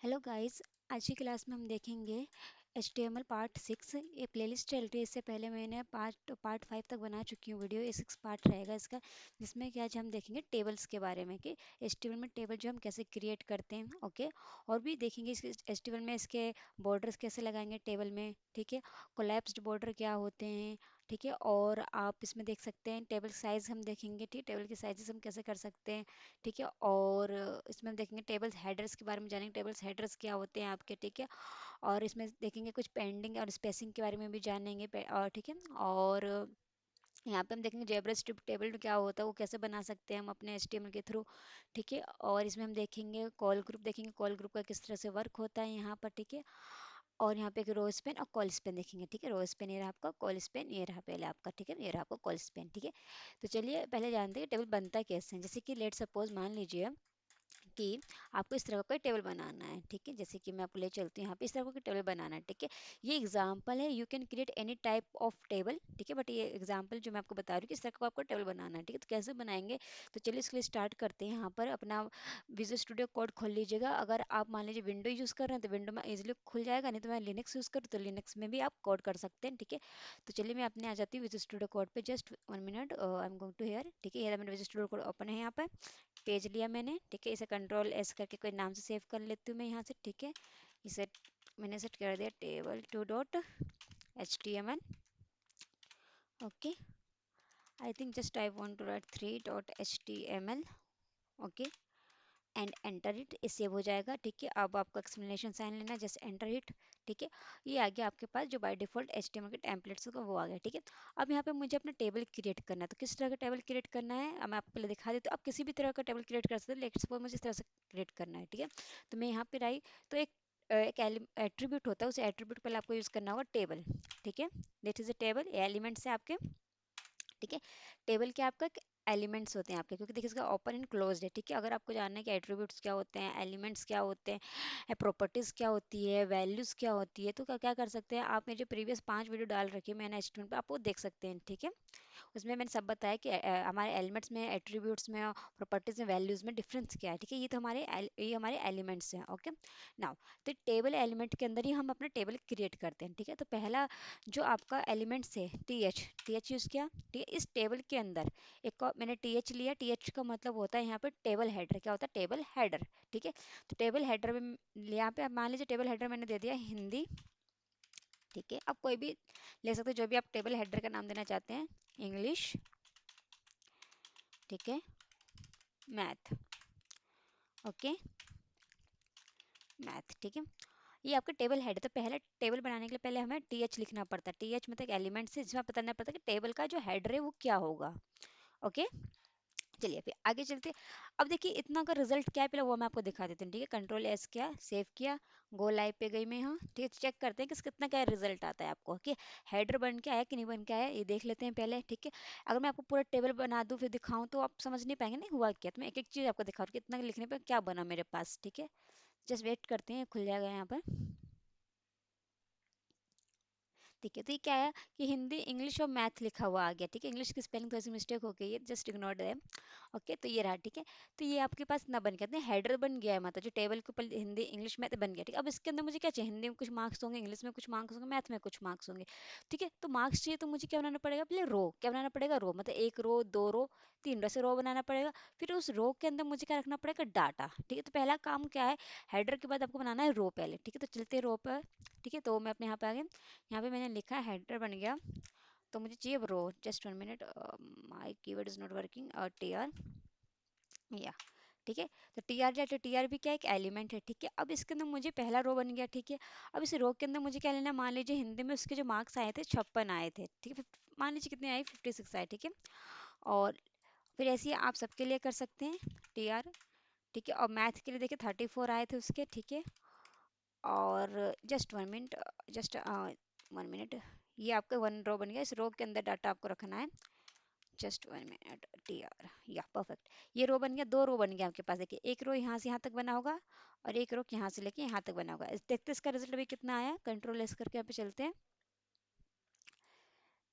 Hello guys. आज की class में हम देखेंगे HTML पार्ट 6। ये प्लेलिस्ट चल रही है। इससे पहले मैंने पार्ट 5 तक बना चुकी हूँ वीडियो। ये 6 पार्ट रहेगा इसका, जिसमें कि आज हम देखेंगे टेबल्स के बारे में कि HTML में टेबल जो हम कैसे क्रिएट करते हैं। ओके, और भी देखेंगे इसके HTML में इसके बॉर्डर्स कैसे लगाएंगे टेबल में, ठीक है। कोलैप्स्ड बॉर्डर क्या होते हैं, ठीक है। और आप इसमें देख सकते हैं टेबल साइज हम देखेंगे, ठीक, टेबल के साइजेस हम कैसे कर सकते हैं, ठीक है। और इसमें हम देखेंगे टेबल्स हेडर्स के बारे में जानेंगे, टेबल्स हेडर्स क्या होते हैं आपके, ठीक है। और इसमें देखेंगे कुछ पेंडिंग और स्पेसिंग के बारे में भी जानेंगे और ठीक है। और यहाँ पे हम देखेंगे जेब्रा स्ट्रिप टेबल क्या होता है, वो कैसे बना सकते हैं हम अपने HTML के थ्रू, ठीक है। और इसमें हम देखेंगे कॉल ग्रुप, देखेंगे कॉल ग्रुप का किस तरह से वर्क होता है यहाँ पर, ठीक है। और यहाँ पे एक रो स्पेन और कॉल स्पेन देखेंगे, ठीक है। रो स्पेन ये रहा आपका, कॉल स्पेन ये रहा पहले आपका, ठीक है। ये रहा आपका कॉल स्पेन, ठीक है। तो चलिए पहले जानते हैं टेबल बनता कैसे है। जैसे कि लेट सपोज मान लीजिए कि आपको इस तरह का कोई टेबल बनाना है, ठीक है। जैसे कि मैं आपको ले चलती हूँ यहाँ पे, इस तरह का कोई टेबल बनाना है, ठीक है। ये एग्जांपल है, you can create any type of table, ठीक है। बट ये एग्जांपल जो मैं आपको बता रही हूँ कि इस तरह का आपको टेबल बनाना है, ठीक है। तो कैसे बनाएंगे, तो चलिए इसके लिए स्टार्ट करते हैं। यहाँ पर अपना विजुअल स्टूडियो कोड खोल लीजिएगा। अगर आप मान लीजिए विंडो यूज़ कर रहे हैं तो विंडो में इजीली खुल जाएगा, नहीं तो मैं लिनक्स यूज़ करूँ तो लिनक्स में भी आप कोड कर सकते हैं, ठीक है। तो चलिए मैं अपने आ जाती हूँ विजुअल स्टूडियो कोड पे। Just 1 minute, I am going to here, ठीक है। ये मेरा विजुअल स्टूडियो कोड ओपन है यहाँ पर, पेज लिया मैंने, ठीक है। इसे कंट्रोल S करके कोई नाम से सेव कर लेती हूँ मैं यहाँ से, ठीक है। इसे मैंने सेट कर दिया table2.html। Okay, I think just I want to write 3.html। Okay, and enter it, ये सेव हो जाएगा, ठीक है। अब आपको एक्सप्लेनेशन साइन लेना है, जस्ट एंटर इट, ठीक है। ये आ गया आपके पास जो बाय डिफॉल्ट HTML के टेम्पलेट्स का वो आ गया, ठीक है। अब यहाँ पे मुझे अपना टेबल क्रिएट करना है। तो किस तरह का टेबल क्रिएट करना है अब मैं आपको पहले दिखा देती हूँ। आप किसी भी तरह का टेबल क्रिएट कर सकते हैं, लेकिन सपोज मुझे इस तरह से क्रिएट करना है, ठीक है। तो मैं यहाँ पे आई, तो एक एट्रीब्यूट होता है, उस एट्रीब्यूट पहले आपको यूज करना होगा टेबल, ठीक है। दिस इज अ टेबल, ये एलिमेंट्स है आपके, ठीक है। टेबल क्या आपका एलिमेंट्स होते हैं आपके, क्योंकि देखिए इसका ओपन एंड क्लोज्ड है, ठीक है। अगर आपको जानना है कि एट्रीब्यूट्स क्या होते हैं, एलिमेंट्स क्या होते हैं, प्रॉपर्टीज क्या होती है, वैल्यूज क्या होती है, तो क्या क्या कर सकते हैं आप। मेरे जो प्रीवियस 5 वीडियो डाल रखी है मैंने HTML पे, आप वो देख सकते हैं, ठीक है। उसमें मैंने सब बताया कि हमारे एलिमेंट्स में, एट्रीब्यूट्स में, प्रॉपर्टीज में, वैल्यूज में डिफरेंस क्या है, ठीक है। ये हमारे एलिमेंट्स हैं, ओके। नाउ तो टेबल एलिमेंट के अंदर ही हम अपना टेबल क्रिएट करते हैं, ठीक है। तो पहला जो आपका एलिमेंट्स है, टी एच यूज़ किया, ठीक है। इस टेबल के अंदर एक और मैंने टी एच लिया। टी एच का मतलब होता है यहाँ पर टेबल हेडर, क्या होता है टेबल हेडर, ठीक है। तो टेबल हेडर में यहाँ पे आप मान लीजिए टेबल हेडर मैंने दे दिया हिंदी, ठीक है। आप कोई भी ले सकते हैं जो भी आप टेबल हेडर का नाम देना चाहते हैं, इंग्लिश, ठीक है, मैथ, ओके, मैथ, ठीक है। ये आपका टेबल हेड है। तो पहले टेबल बनाने के लिए पहले हमें टीएच लिखना पड़ता है। टीएच मतलब एक एलिमेंट से जिसमें बताना पड़ता है कि टेबल का जो हेडर है वो क्या होगा, ओके। चलिए फिर आगे चलते हैं। अब देखिए इतना का रिजल्ट क्या है पहले वो मैं आपको दिखा देती हूँ, ठीक है। कंट्रोल S किया, सेव किया, गो लाइव पे गई मैं यहाँ, ठीक है। चेक करते हैं कि कितना क्या रिजल्ट आता है आपको, ओके। हेडर बन के आया कि नहीं बन के आया ये देख लेते हैं पहले, ठीक है। अगर मैं आपको पूरा टेबल बना दूँ फिर दिखाऊँ तो आप समझ नहीं पाएंगे नहीं हुआ क्या। तो मैं एक एक चीज़ आपको दिखा रही हूँ कि इतना लिखने पर क्या बना मेरे पास, ठीक है। जस्ट वेट करते हैं, खुल जाएगा यहाँ पर, ठीक है। तो ये क्या है कि हिंदी, इंग्लिश और मैथ लिखा हुआ आ गया, ठीक है। इंग्लिश की स्पेलिंग थोड़ी सी मिस्टेक हो गई है, जस्ट इग्नोर दैम, ओके। तो ये रहा, ठीक है। तो ये आपके पास ना बन गया, हेडर बन गया है, मतलब जो टेबल के ऊपर हिंदी, इंग्लिश, मैथ बन गया, ठीक है। अब इसके अंदर मुझे क्या चाहिए, हिंदी में कुछ मार्क्स होंगे, इंग्लिश में कुछ मार्क्स होंगे, मैथ में कुछ मार्क्स होंगे, ठीक है। तो मार्क्स चाहिए तो मुझे क्या बनाना पड़ेगा, पहले रो, क्या बनाना पड़ेगा, रो, मतलब एक रो, दो रो, तीन रो, से रो बनाना पड़ेगा। फिर उस रो के अंदर मुझे क्या रखना पड़ेगा, डाटा, ठीक है। तो पहला काम क्या है, हेडर के बाद आपको बनाना है रो पहले, ठीक है। तो चलते रो पर, ठीक है। तो मैं अपने यहाँ पे आ गया, यहाँ पे मैंने लिखा हेडर बन गया। तो मुझे चाहिए row, just 1 minute, my keyword is not working, TR, या, ठीक है। तो TR या, तो TR भी क्या एक एलिमेंट है, ठीक है। अब इसके अंदर मुझे पहला रो बन गया, ठीक है। अब इस रो के अंदर मुझे क्या लेना है, मान लीजिए हिंदी में उसके जो मार्क्स आए थे 56 आए थे, ठीक है। मान लीजिए कितने आए, 56 आए, ठीक है। और फिर ऐसे ही आप सबके लिए कर सकते हैं TR, ठीक है। और मैथ के लिए देखिए 34 आए थे उसके, ठीक है। और जस्ट 1 मिनट, जस्ट 1 मिनट, ये आपका वन रो बन गया। इस रो के अंदर डाटा आपको रखना है, जस्ट 1 मिनट, TR, या परफेक्ट। ये रो बन गया, दो रो बन गया आपके पास, देखिए एक रो यहाँ से यहाँ तक बना होगा और एक रो यहाँ से लेके यहाँ तक बना होगा। देखते हैं इसका रिजल्ट अभी कितना आया। कंट्रोल S करके यहाँ पे चलते हैं,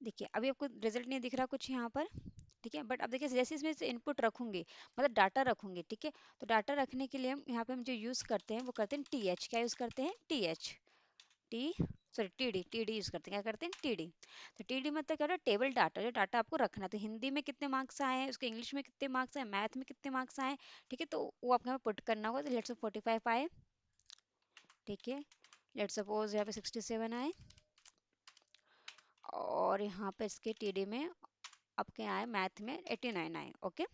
देखिए अभी आपको रिजल्ट नहीं दिख रहा कुछ यहाँ पर, ठीक है। बट अब देखिए जैसे इसमें से इनपुट रखूंगी, मतलब डाटा रखूंगी, ठीक है। तो डाटा रखने के लिए हम यहाँ पे हम जो यूज़ करते हैं वो करते हैं टी एच। क्या यूज़ करते हैं? T H, T sorry T D use करते हैं। क्या करते हैं? T D. तो टी डी मतलब क्या होता है? टेबल डाटा, जो डाटा आपको रखना है। तो हिंदी में कितने मार्क्स आए हैं, उसके इंग्लिश में कितने मार्क्स आए, मैथ में कितने मार्क्स आए, ठीक है। तो वो आपको यहाँ पुट करना होगा। तो लेट्स 45 आए, ठीक है। लेट्स सपोज यहाँ पे 67 आए, और यहाँ पे इसके टीडी में आपके आए मैथ में 89 आए, ओके।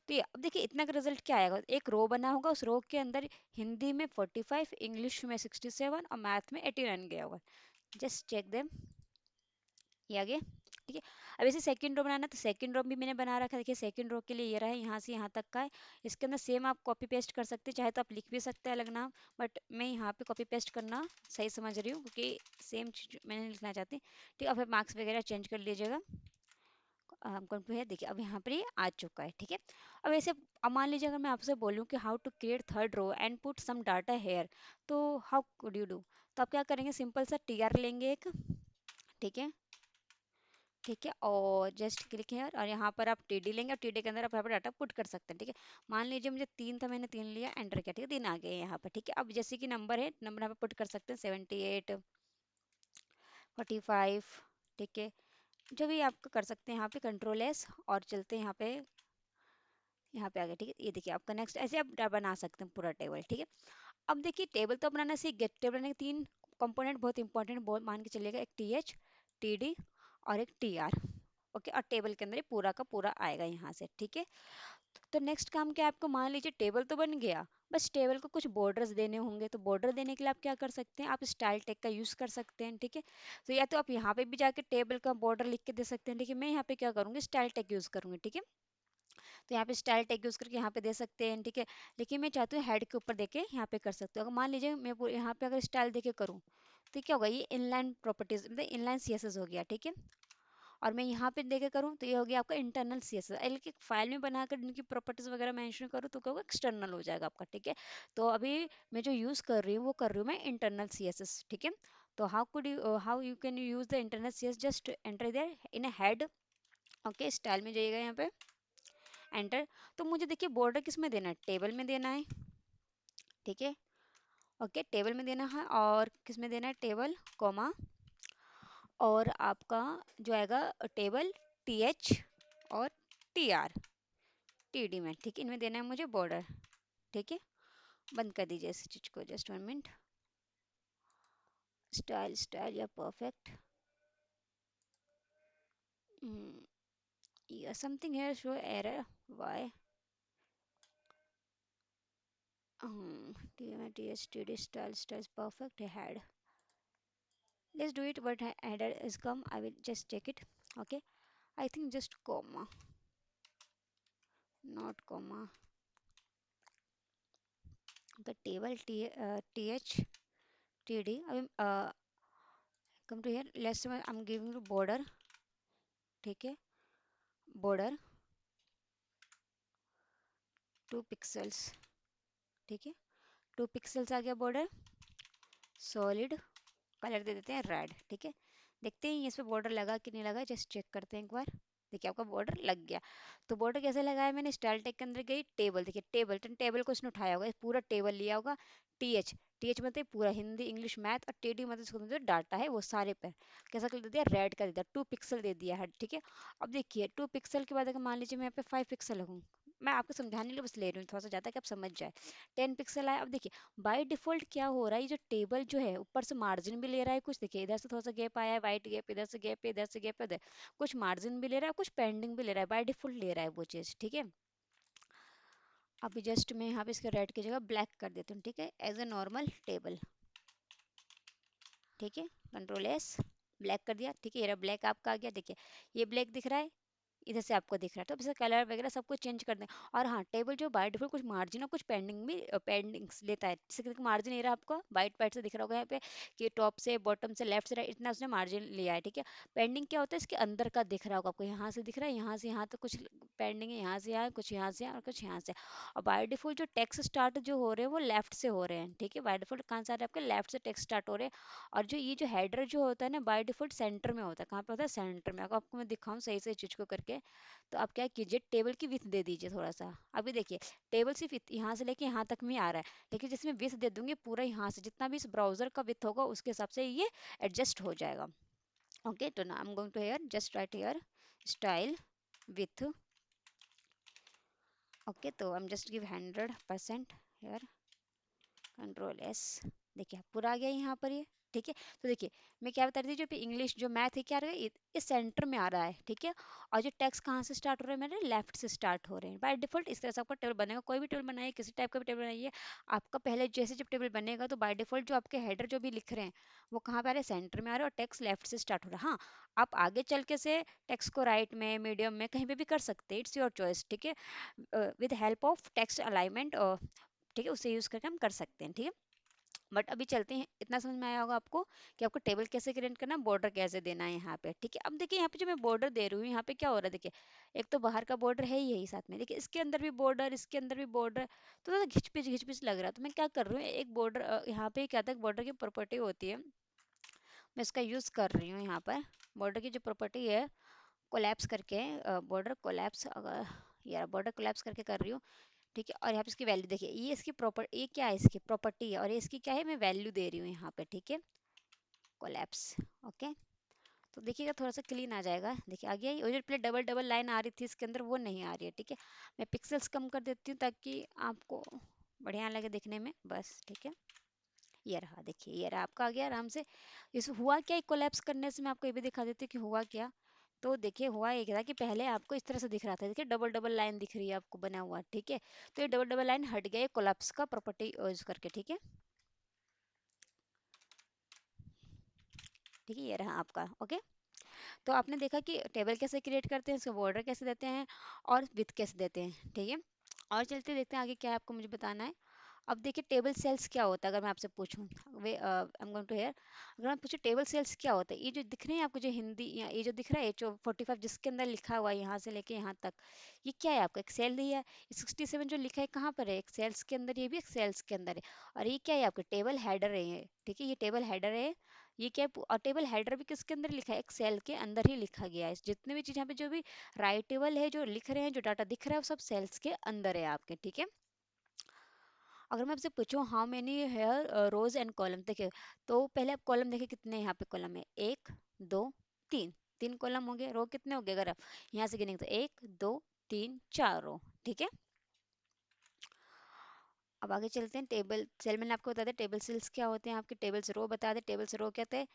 तो ये अब देखिए इतना का रिजल्ट क्या आएगा, एक रो बना होगा, उस रो के अंदर हिंदी में 45, इंग्लिश में 67 और मैथ में 89 गया होगा। जस्ट चेक देम, ये आ गया, ठीक है। अब इसे सेकंड रो बनाना है, तो सेकंड रो भी मैंने बना रखा है। देखिए सेकंड रो के लिए ये रहा है, यहाँ से यहाँ तक का है। इसके अंदर सेम आप कॉपी पेस्ट कर सकते हैं, चाहे तो आप लिख भी सकते हैं अलग नाम, बट मैं यहाँ पे कॉपी पेस्ट करना सही समझ रही हूँ, क्योंकि सेम चीज मैंने नहीं लिखना चाहती, ठीक है। अब मार्क्स वगैरह चेंज कर लीजिएगा। हमको है, देखिए अब यहाँ पर ये आ चुका है, ठीक है। अब ऐसे अब मान लीजिए अगर मैं आपसे बोलूँ कि how to create third row and put some data here, तो हाउ कुड यू डू? तो आप क्या करेंगे, सिंपल सा टी आर लेंगे एक, ठीक है, ठीक है। और जस्ट क्लिक है, और यहाँ पर आप टीडी लेंगे, और टीडी के अंदर आप यहाँ पर डाटा पुट कर सकते हैं, ठीक है। मान लीजिए मुझे 3 था, मैंने 3 लिया, एंटर किया, ठीक है, 3 आ गए यहाँ पर, ठीक है। अब जैसे कि नंबर है, नंबर यहाँ पे पुट कर सकते हैं 78, 45, ठीक है। जो भी आपको कर सकते हैं यहाँ पे, कंट्रोल एस, और चलते हैं यहाँ पे आ गया, ठीक है। ये देखिए आपका नेक्स्ट, ऐसे आप बना सकते हैं पूरा टेबल, ठीक है। अब देखिए टेबल तो बनाना सीख गए, टेबल बनाने के 3 कंपोनेंट बहुत इंपॉर्टेंट, बहुत मान के चलिएगा, एक टी एच, टी डी और एक टी आर, ओके। और टेबल के अंदर ये पूरा का पूरा आएगा यहाँ से, ठीक है। तो नेक्स्ट काम क्या है आपको, मान लीजिए टेबल तो बन गया, बस टेबल को कुछ बॉर्डर्स देने होंगे। तो बॉर्डर देने के लिए आप क्या कर सकते हैं, आप स्टाइल टैग का यूज़ कर सकते हैं, ठीक है। तो या तो आप यहाँ पे भी जाके टेबल का बॉर्डर लिख के दे सकते हैं, ठीक है। मैं यहाँ पे क्या करूँगी, स्टाइल टैग यूज़ करूँगी, ठीक है। तो यहाँ पे स्टाइल टैग यूज़ करके यहाँ पे दे सकते हैं, ठीक है। लेकिन मैं चाहती हूँ हेड के ऊपर देके यहाँ पे कर सकते हो। अगर मान लीजिए मैं यहाँ पे अगर स्टाइल देके करूँ, तो क्या होगा, ये इनलाइन प्रॉपर्टीज मतलब इनलाइन सीएसएस हो गया, ठीक है। और मैं यहाँ पे देके करूँ तो ये हो गया आपका इंटरनल सीएसएस। एक फाइल में बनाकर इनकी प्रॉपर्टीज वगैरह मेंशन करूँ तो क्या होगा, एक्सटर्नल हो जाएगा आपका, ठीक है। तो अभी मैं जो यूज़ कर रही हूँ वो कर रही हूँ मैं इंटरनल सीएसएस, ठीक है। तो how you can use the internal CSS, just enter there in a head, okay. Style में जाइएगा यहाँ पे, एंटर। तो मुझे देखिए बॉर्डर किस में देना है, टेबल में देना है, ठीक है, ओके। टेबल में देना है, और किस में देना है, टेबल कॉमा, और आपका जो आएगा टेबल टी एच और टी आर, टी डी में, ठीक है। इनमें देना है मुझे बॉर्डर, ठीक है। बंद कर दीजिए इस चीज को, जस्ट 1 मिनट। स्टाइल स्टाइल या परफेक्ट, या something here show error, why, T H T D style style perfect head, let's do it. What header is come, I will just check it, okay. I think just comma, not comma, the table th td. I mean, come to here, let's say I'm giving you border, ठीक है, border 2 pixels, ठीक है। 2 pixels आ गया border, solid colour दे देते हैं red, ठीक है। देखते हैं इस पे बॉर्डर लगा कि नहीं लगा, जस्ट चेक करते हैं एक बार। देखिए आपका बॉर्डर लग गया। तो बॉर्डर कैसे लगाया मैंने, स्टाइल टैग के अंदर गई, टेबल, देखिए टेबल, टेबल को इसने उठाया होगा, पूरा टेबल लिया होगा। टीएच, टीएच मतलब पूरा हिंदी इंग्लिश मैथ, और टीडी मतलब इसको मतलब डाटा है वो सारे पे कैसा कर दे दिया, रेड कर दिया, 2 पिक्सल दे दिया है, ठीक है। अब देखिए 2 पिक्सल के बाद अगर मान लीजिए मैं यहाँ पे 5 पिक्सल रखूँ, मैं आपको समझाने के लिए बस ले रही हूँ थोड़ा सा ज़्यादा कि आप समझ जाए। 10 पिक्सल आया। अब देखिए बाय डिफॉल्ट क्या हो रहा है, ये जो टेबल जो है ऊपर से मार्जिन भी ले रहा है कुछ, देखिए इधर से थोड़ा सा गैप आया है, वाइट गैप, इधर से गैप, इधर से गैप, इधर कुछ मार्जिन भी ले रहा है, कुछ पेंडिंग भी ले रहा है, बाय डिफॉल्ट ले रहा है वो चीज़, ठीक है। अभी जस्ट मैं यहाँ पे इसके रेड की जगह ब्लैक कर देती हूँ, ठीक है, एज ए नॉर्मल टेबल, ठीक है। कंट्रोल एस, ब्लैक कर दिया, ठीक है। ये ब्लैक आपका आ गया, देखिए ये ब्लैक दिख रहा है, इधर से आपको दिख रहा है, तो अब इसे कलर वगैरह सब कुछ चेंज कर दें। और हाँ, टेबल जो बाय डिफॉल्ट कुछ मार्जिन और कुछ पेंडिंग भी पेंडिंग्स लेता है, जैसे कि मार्जिन ले रहा है आपको वाइट वाइट से दिख रहा होगा यहाँ पे कि टॉप से बॉटम से लेफ्ट से राइट इतना उसने मार्जिन लिया है, ठीक है। पेंडिंग क्या होता है, इसके अंदर का दिख रहा होगा आपको, यहाँ से दिख रहा है, यहाँ से यहाँ तक कुछ पेंडिंग है, यहाँ से यहाँ कुछ, यहाँ से और कुछ यहाँ से। और बाय डिफॉल्ट जो टेक्स्ट स्टार्ट जो हो रहे हैं वो लेफ्ट से हो रहे हैं, ठीक है। बाय डिफॉल्ट कहाँ से आ रहे हैं आपके, लेफ्ट से टेक्स्ट स्टार्ट हो रहे हैं। और जो ये जो हेडर जो होता है ना बाय डिफॉल्ट सेंटर में होता है, कहाँ पे होता है, सेंटर में। अगर आपको मैं दिखाऊं सही से चीज को करके, है, तो आप क्या कीजिए, टेबल की विथ दे दीजिए थोड़ा सा। अभी देखिए टेबल सिर्फ यहाँ से लेके यहाँ तक में आ रहा है, लेकिन जिसमें विथ दे दूंगी पूरा यहाँ से जितना भी इस ब्राउजर का विथ होगा उसके हिसाब से ये एडजस्ट हो जाएगा। ओके, तो ना I am going to here just write here style with. Okay, तो I am just give 100% here, control S. देखिए पूरा आ गया यहाँ पर ये। ठीक है, तो देखिए मैं क्या बता रही थी, जो इंग्लिश जो मैथ है क्या आ रहा है, इस सेंटर में आ रहा है। ठीक है, और जो टेक्स्ट कहाँ से स्टार्ट हो रहे हैं, मेरे लेफ्ट से स्टार्ट हो रहे हैं बाय डिफॉल्ट। इस तरह से आपका टेबल बनेगा, कोई भी टेबल बनाइए, किसी टाइप का भी टेबल बनाइए, आपका पहले जैसे जब टेबल बनेगा तो बाय डिफॉल्ट जो आपके हेडर जो भी लिख रहे हैं वो कहाँ पे आ रहे हैं, सेंटर में आ रहे हैं, और टेक्स्ट लेफ्ट से स्टार्ट हो रहा है। हाँ, आप आगे चल के से टेक्स्ट को राइट में, मीडियम में, कहीं पे भी कर सकते हैं, इट्स योर चॉइस। ठीक है, with help of text alignment, ठीक है, उसे यूज करके हम कर सकते हैं। ठीक है, बट अभी चलते हैं, इतना समझ में आया होगा आपको कि आपको टेबल कैसे क्रिएट करना, बॉर्डर कैसे देना है यहाँ पे। ठीक है, अब देखिए यहाँ पे जो मैं बॉर्डर दे रही हूँ, यहाँ पे क्या हो रहा है, देखिए एक तो बाहर का बॉर्डर है ही यही, साथ में देखिए इसके अंदर भी बॉर्डर, इसके अंदर भी बॉर्डर, तो थोड़ा घिच पिच लग रहा है। तो मैं क्या कर रही हूँ, एक बॉर्डर यहाँ पे क्या था, बॉर्डर की प्रॉपर्टी होती है, मैं इसका यूज कर रही हूँ यहाँ पर। बॉर्डर की जो प्रॉपर्टी है, कोलैप्स करके, बॉर्डर कोलैप्स, अगर यार बॉर्डर कोलैप्स करके कर रही हूँ। ठीक है, और यहाँ पे इसकी वैल्यू देखिए, ये इसकी प्रॉपर, ये क्या है, इसकी प्रॉपर्टी है, और ये इसकी क्या है, मैं वैल्यू दे रही हूँ यहाँ पे। ठीक है, कोलैप्स। ओके, तो देखिएगा थोड़ा सा क्लीन आ जाएगा। देखिए आ गया, ये जो पहले डबल डबल लाइन आ रही थी इसके अंदर वो नहीं आ रही है। ठीक है, मैं पिक्सल्स कम कर देती हूँ ताकि आपको बढ़िया लगे दिखने में, बस। ठीक है, ये रहा, देखिए ये रहा आपका आ गया आराम से। इस हुआ क्या, कोलैप्स करने से मैं आपको ये भी दिखा देती हूँ कि हुआ क्या। तो देखिए हुआ एक था कि पहले आपको इस तरह से दिख रहा था, देखिए डबल डबल लाइन दिख रही है आपको बना हुआ। ठीक है, तो ये डबल डबल लाइन हट गया कोलैप्स का प्रॉपर्टी यूज करके। ठीक है, ठीक है, ये रहा आपका। ओके, तो आपने देखा कि टेबल कैसे क्रिएट करते हैं, उसको बॉर्डर कैसे देते हैं, और विथ कैसे देते हैं। ठीक है, और चलते देखते हैं आगे क्या है आपको मुझे बताना है। अब देखिए टेबल सेल्स क्या होता है, अगर मैं आपसे पूछूं, way I am going to here, अगर मैं पूछूं टेबल सेल्स क्या होता है, ये जो दिख रहे हैं आपको, जो हिंदी ये जो दिख रहा है जो 45 जिसके अंदर लिखा हुआ है यहाँ से लेके यहाँ तक, ये क्या है आपका, एक सेल दिया है। 67 जो लिखा है कहाँ पर है, एक सेल्स के अंदर, ये भी एक सेल्स के अंदर है। और ये क्या है आपका टेबल हेडर है ये। ठीक है, ये टेबल हेडर है, ये क्या है, और टेबल हेडर भी किसके अंदर लिखा है, एक सेल के अंदर ही लिखा गया है। जितने भी चीज यहाँ पे जो भी राइटेबल है, जो लिख रहे हैं, जो डाटा दिख रहा है, वो सब सेल्स के अंदर है आपके। ठीक है, अगर मैं आपसे पूछूं how many here rows and column, देखिए तो पहले आप कॉलम देखिए कितने यहाँ पे कॉलम है, एक, दो, तीन, तीन कॉलम हो गए। रो कितने हो गए, अगर आप यहाँ से गिनेंगे तो एक, दो, तीन, चार रो। ठीक है, अब आगे चलते हैं। टेबल सेल मैंने आपको बता दिया, टेबल सेल्स क्या होते हैं आपके, टेबल्स रो बता दें, टेबल्स रो क्या थे।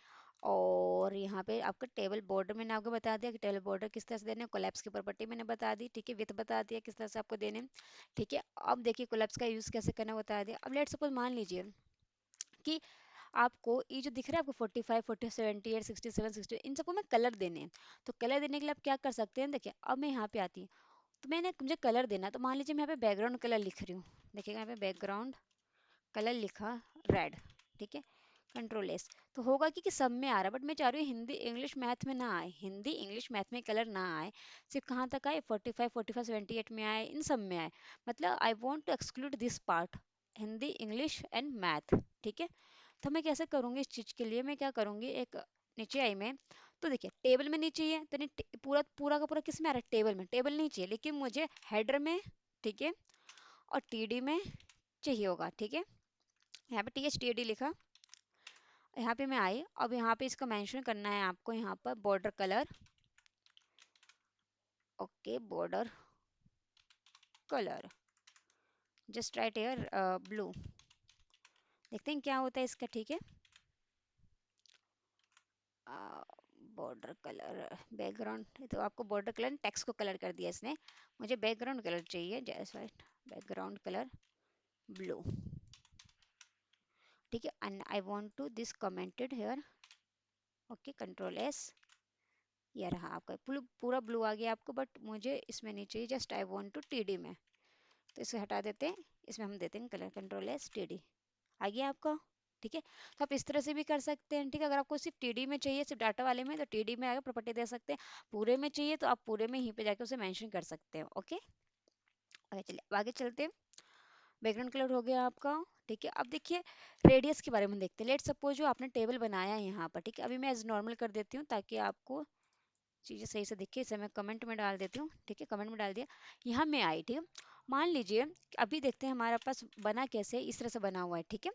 और यहाँ पे आपका टेबल बॉर्डर मैंने आपको बता दिया कि टेबल बॉर्डर किस तरह से देने, कोलैप्स की प्रॉपर्टी मैंने बता दी। ठीक है, विथ बता दिया किस तरह से आपको देने। ठीक है, अब देखिए कोलैप्स का यूज कैसे करना बता दिया। अब लेट सपोज मान लीजिए कि आपको ये जो दिख रहा है आपको 45, 40, 78, 67, 60, इन सबको मैं कलर देने हैं। तो कलर देने के लिए आप क्या कर सकते हैं, देखिए अब मैं यहाँ पे आती हूँ, तो मैंने मुझे कलर देना है, तो मान लीजिए मैं यहाँ पे बैकग्राउंड कलर लिख रही हूँ। देखिएगा यहाँ पे बैकग्राउंड कलर लिखा रेड। ठीक है, कंट्रोल एस, तो होगा कि सब में आ रहा है, बट मैं चाह रही हूँ हिंदी इंग्लिश मैथ में ना आए, हिंदी इंग्लिश मैथ में कलर ना आए, सिर्फ कहाँ तक आए, 45, 45, 78 में आए, इन सब में आए। मतलब I want to exclude this part, Hindi English and math. ठीक है, तो मैं कैसे करूँगी इस चीज़ के लिए, मैं क्या करूँगी, एक नीचे आई मैं, तो देखिए टेबल में नहीं चाहिए, तो नहीं पूरा पूरा का पूरा किस में आ रहा है, टेबल में, टेबल नहीं चाहिए, लेकिन मुझे हेडर में, ठीक है, और टीडी में चाहिए होगा। ठीक है, यहाँ पे T H T A D लिखा, यहाँ पे मैं आई, अब यहाँ पे इसका मेंशन करना है आपको, यहाँ पर border colour. Okay, border colour just write here blue, देखते हैं क्या होता है इसका। ठीक है, बॉर्डर कलर बैकग्राउंड, तो आपको बॉर्डर कलर टेक्स्ट को कलर कर दिया इसने, मुझे बैकग्राउंड कलर चाहिए, just write background colour blue. ठीक है, and I want to this commented here. Okay, control S, ये रहा आपका पूरा ब्लू आ गया आपको, बट मुझे इसमें नहीं चाहिए, just I want to TD में, तो इसे हटा देते हैं, इसमें हम देते हैं कलर, कंट्रोल एस टीडी, आ गया आपका। ठीक है, तो आप इस तरह से भी कर सकते हैं। ठीक है, अगर आपको सिर्फ टीडी में चाहिए, सिर्फ डाटा वाले में, तो टीडी में आगे प्रॉपर्टी दे सकते हैं, पूरे में चाहिए तो आप पूरे में यहीं पे जाके उसे मेंशन कर सकते हैं। ओके, आगे चलिए, अब आगे चलते हैं। बैकग्राउंड कलर हो गया आपका। ठीक है, अब देखिए रेडियस के बारे में देखते हैं। लेट सपोज जो आपने टेबल बनाया है यहाँ पर, ठीक है, अभी मैं एज नॉर्मल कर देती हूँ ताकि आपको चीज़ें सही से दिखे, इसे मैं कमेंट में डाल देती हूँ, ठीक है, कमेंट में डाल दिया। यहाँ मैं आई, ठीक है। मान लीजिए अभी देखते हैं हमारे पास बना कैसे, इस तरह से बना हुआ है, ठीक है।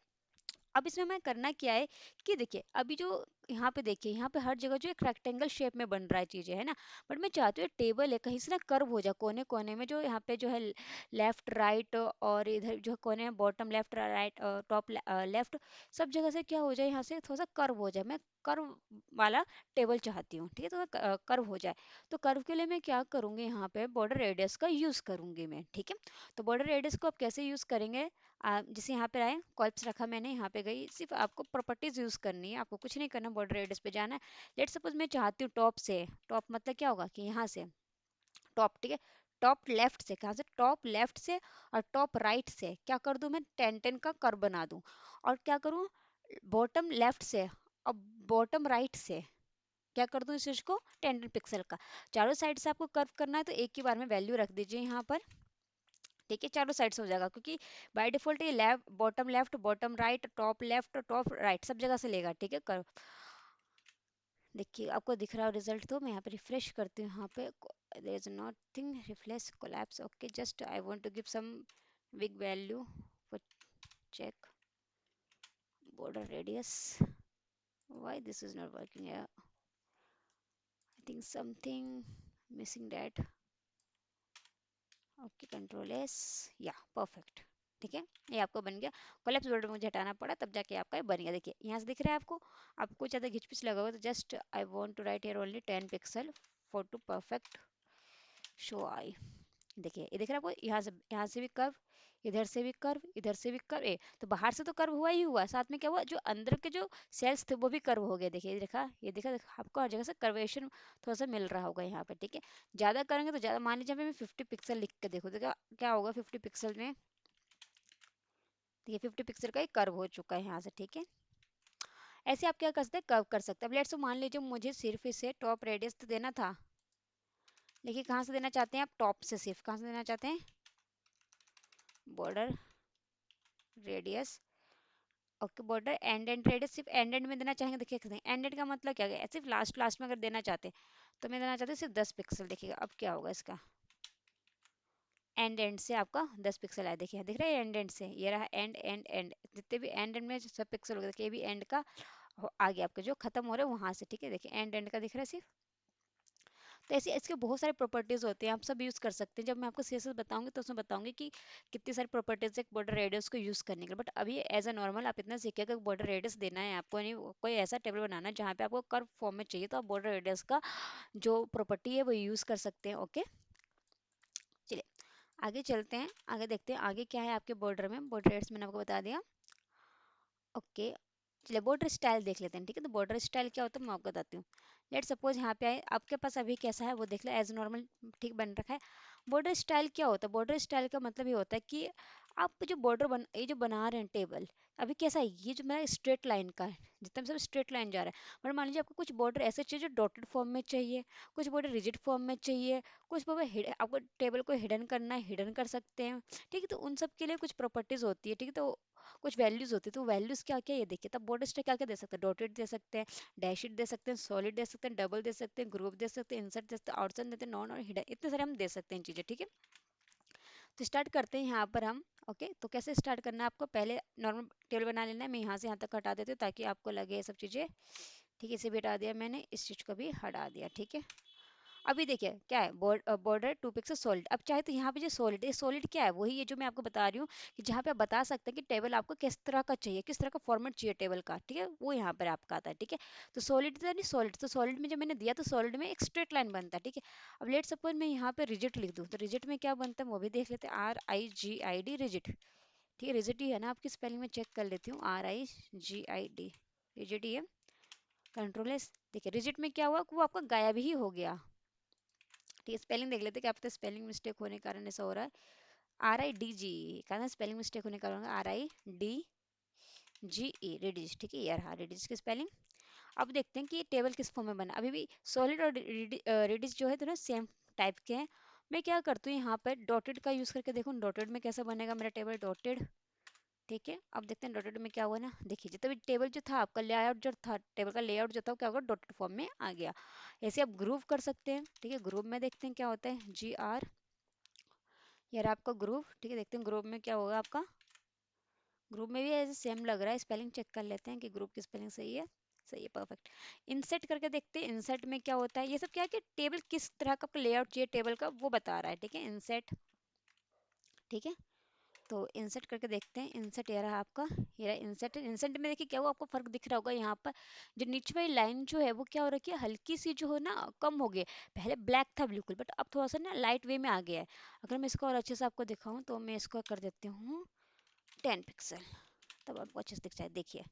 अब इसमें मैं करना क्या है कि देखिए अभी जो यहाँ पे देखिए, यहाँ पे हर जगह जो एक रेक्टेंगल शेप में बन रहा है चीजें, है ना। बट मैं चाहती हूँ टेबल है कहीं से ना कर्व हो जाए, कोने कोने में जो यहाँ पे जो है लेफ्ट राइट, और इधर जो कोने में bottom left right top left, सब जगह से क्या हो जाए, यहाँ से थोड़ा सा कर्व हो जाए। मैं कर्व वाला टेबल चाहती हूँ, ठीक है, तो कर्व हो जाए। तो कर्व के लिए मैं क्या करूँगी, यहाँ पे बॉर्डर रेडियस का यूज करूंगी मैं, ठीक है। तो बॉर्डर रेडियस को आप कैसे यूज करेंगे, जैसे यहाँ पे आए कॉल्प्स रखा मैंने, यहाँ पे गई, सिर्फ आपको प्रॉपर्टीज यूज करनी है, आपको कुछ नहीं करना, बॉर्डर रेडियस पे जाना है। लेट सपोज मैं चाहती हूँ टॉप से, टॉप मतलब क्या होगा कि यहाँ से टॉप, ठीक है, टॉप लेफ्ट से, कहाँ से, टॉप लेफ्ट से और टॉप राइट से क्या कर दूं मैं, 10 10 का कर्व बना दूं। और क्या करूं, बॉटम लेफ्ट से और बॉटम राइट से क्या कर दूं इस चीज को, 10 10 पिक्सल का। चारों साइड से आपको कर्व करना है तो एक ही बार में वैल्यू रख दीजिए यहाँ पर, ठीक है, चारों साइड से हो जाएगा, क्योंकि बाय डिफॉल्ट ये left bottom right top right सब जगह से लेगा, ठीक है, कर्व। देखिए आपको दिख रहा है रिजल्ट, तो मैं यहाँ पे रिफ्रेश करती हूँ, यहाँ पे there is nothing, refresh collapse, okay, just I want to give some big value for check border radius, why this is not working here, I think something missing that, okay, control S, या perfect, ठीक है, ये आपको बन गया। Collapse border मुझे हटाना पड़ा तब जाके आपका ये बन गया। देखिए यहाँ से दिख रहा है आपको, आपको ज़्यादा घिच-पिच लगा हुआ तो just I want to write here only 10 pixel for to perfect show आई। देखिए ये दिख रहा है आपको, यहाँ से भी कर्व, इधर से भी कर्व, इधर से भी कर्व, ए तो बाहर से तो कर्व हुआ ही हुआ, साथ में क्या हुआ, जो अंदर के जो सेल्स थे वो भी कर्व हो गए। देखिए ये देखा आपको हर जगह से कर्वेशन थोड़ा सा मिल रहा होगा यहाँ पे, ठीक है। ज्यादा करेंगे तो ज्यादा, मान लीजिए मैं 50 पिक्सल लिख के देखो तो क्या होगा 50 पिक्सल में, देखिए 50 पिक्सल का एक कर्व हो चुका है यहाँ से, ठीक है। ऐसे आप क्या कर सकते हैं, कर्व कर सकते हैं। अब लेट्स मान लीजिए मुझे सिर्फ इसे टॉप रेडियस तो देना था, देखिए कहाँ से देना चाहते हैं आप, टॉप से, सिर्फ कहाँ से देना चाहते हैं, border radius, okay, border and radius सिर्फ एंड में देना चाहेंगे। देखिए एंड का मतलब क्या है, सिर्फ लास्ट लास्ट में अगर देना चाहते हैं तो मैं देना चाहती हूँ सिर्फ 10 पिक्सल। देखिएगा अब क्या होगा इसका, एंड से आपका 10 पिक्सल आया, देखिए दिख रहा है एंड से, ये रहा एंड जितने भी एंड में सब पिक्सल हो गए, देखिए ये भी एंड का आ गया आपका, जो खत्म हो रहा है वहां से, ठीक है, देखिए एंड का दिख रहा है सिर्फ। तो ऐसे इसके बहुत सारे प्रॉपर्टीज होते हैं, आप सब यूज कर सकते हैं। जब मैं आपको सीएसएस बताऊंगी तो उसमें बताऊंगी कि कितनी सारी प्रॉपर्टीज है बॉर्डर रेडियस को यूज करने के लिए। बट अभी एज अ नॉर्मल आप इतना सीखिएगा कि बॉर्डर रेडियस देना है आपको, नहीं कोई ऐसा टेबल बनाना है जहाँ पे आपको कर्व फॉर्म में चाहिए तो आप बॉर्डर रेडियस का जो प्रॉपर्टी है वो यूज कर सकते हैं, ओके। चलिए आगे चलते हैं, आगे देखते हैं आगे क्या है आपके बॉर्डर में। बॉर्डर रेडियस मैंने आपको बता दिया, ओके। चलिए बॉर्डर स्टाइल देख लेते हैं, ठीक है। तो बॉर्डर स्टाइल क्या होता है मैं आपको बताती हूँ। लेट सपोज यहाँ पे आए, आपके पास अभी कैसा है वो देख लो, एज नॉर्मल ठीक बन रखा है। बॉर्डर स्टाइल क्या होता है, बॉर्डर स्टाइल का मतलब ये होता है कि आप जो बॉर्डर ये जो बना रहे हैं टेबल, अभी कैसा है, ये जो मेरा स्ट्रेट लाइन का है, जितना भी सब स्ट्रेट लाइन जा रहा है। बट मान लीजिए आपको कुछ बॉर्डर ऐसे चाहिए जो डॉटेड फॉर्म में चाहिए, कुछ बॉर्डर रिजिड फॉर्म में चाहिए, कुछ बॉर्डर आपको टेबल को हिडन करना है, हिडन कर सकते हैं, ठीक है। तो उन सब के लिए कुछ प्रॉपर्टीज होती है, ठीक है। तो कुछ वैल्यूज होती है, तो वैल्यूज क्या क्या ये देखिए। तब बॉर्डर स्टाइल क्या क्या दे सकते हैं, डॉटेड दे सकते हैं, डैशेड दे सकते हैं, सॉलिड दे सकते हैं, डबल दे सकते हैं, ग्रुप दे सकते हैं, इंसर्ट दे सकते हैं, आउटसाइड देते हैं, नॉन और हिडन, इतने सारे हम दे सकते हैं चीजें, ठीक है। तो स्टार्ट करते हैं यहाँ पर हम, ओके। तो कैसे स्टार्ट करना है आपको, पहले नॉर्मल टेबल बना लेना है। मैं यहाँ से यहाँ तक हटा देती हूँ ताकि आपको लगे ये सब चीजें, ठीक है। इसे भी हटा दिया मैंने, इस चीज को भी हटा दिया, ठीक है। अभी देखिए क्या है, बॉर्डर 2 पिक्सल सॉलिड। अब चाहे तो यहाँ पे जो सॉलिड है, सॉलिड क्या है, वही है जो मैं आपको बता रही हूँ कि जहाँ पे आप बता सकते हैं कि टेबल आपको किस तरह का चाहिए, किस तरह का फॉर्मेट चाहिए टेबल का, ठीक है, वो यहाँ पर आपका आता है, ठीक है। तो सॉलिड था नहीं, सॉलिड, तो सॉलिड में जब मैंने दिया तो सॉलिड में एक स्ट्रेट लाइन बनता है, ठीक है। अब लेट सपोज मैं यहाँ पे रिजिट लिख दूँ तो रिजिट में क्या बनता है वो भी देख लेते हैं, RIGID रिजिट, ठीक है। रिजिट ही है ना, आपकी स्पेलिंग में चेक कर लेती हूँ, RIGID रिजिट ही है, कंट्रोल एस। देखिए रिजिट में क्या हुआ, वो आपका गायब ही हो गया, ठीक है। स्पेलिंग देख लेते हैं, क्या पता स्पेलिंग मिस्टेक होने के कारण ऐसा हो रहा है। RIDG का ना, स्पेलिंग मिस्टेक होने के कारण RIDGE रेडिज, ठीक है, ये रहा रेडिज की स्पेलिंग। अब देखते हैं कि ये टेबल किस फॉर्म में बना। अभी भी सॉलिड और रेडिज जो है दोनों सेम टाइप के हैं। मैं क्या करती हूँ यहाँ पर डॉटेड का यूज करके देखूँ डॉटेड में कैसा बनेगा मेरा टेबल, डॉटेड, ठीक है। अब देखते हैं डॉटेड में क्या हुआ ना, देखिए जितना भी टेबल जो था आपका लेआउट जो था, टेबल का लेआउट जो था वो क्या होगा, डॉटेड फॉर्म में आ गया। ऐसे आप ग्रुप कर सकते हैं, ठीक है। ग्रुप में देखते हैं क्या होता है, GR, यार आपका ग्रुप, ठीक है। देखते हैं ग्रुप में क्या होगा आपका। ग्रुप में भी ऐसे सेम लग रहा है, स्पेलिंग चेक कर लेते हैं कि ग्रुप की स्पेलिंग सही है। सही है, परफेक्ट। इंसर्ट करके देखते हैं इंसर्ट में क्या होता है। ये सब क्या है कि टेबल किस तरह का लेआउट चाहिए टेबल का वो बता रहा है, ठीक है। इंसर्ट, ठीक है। तो इंसर्ट करके देखते हैं। इंसर्ट ये रहा आपका, ये रहा इंसर्ट। इंसर्ट में देखिए क्या हुआ, आपको फर्क दिख रहा होगा यहाँ पर। जो नीचे वाली लाइन जो है वो क्या हो रखी है, हल्की सी जो है ना कम हो गई है। पहले ब्लैक था बिल्कुल, बट अब थोड़ा सा ना लाइट वे में आ गया है। अगर मैं इसको और अच्छे से आपको दिखाऊं तो मैं इसको कर देती हूँ 10 पिक्सल, तब आपको अच्छे से दिख जाए। देखिए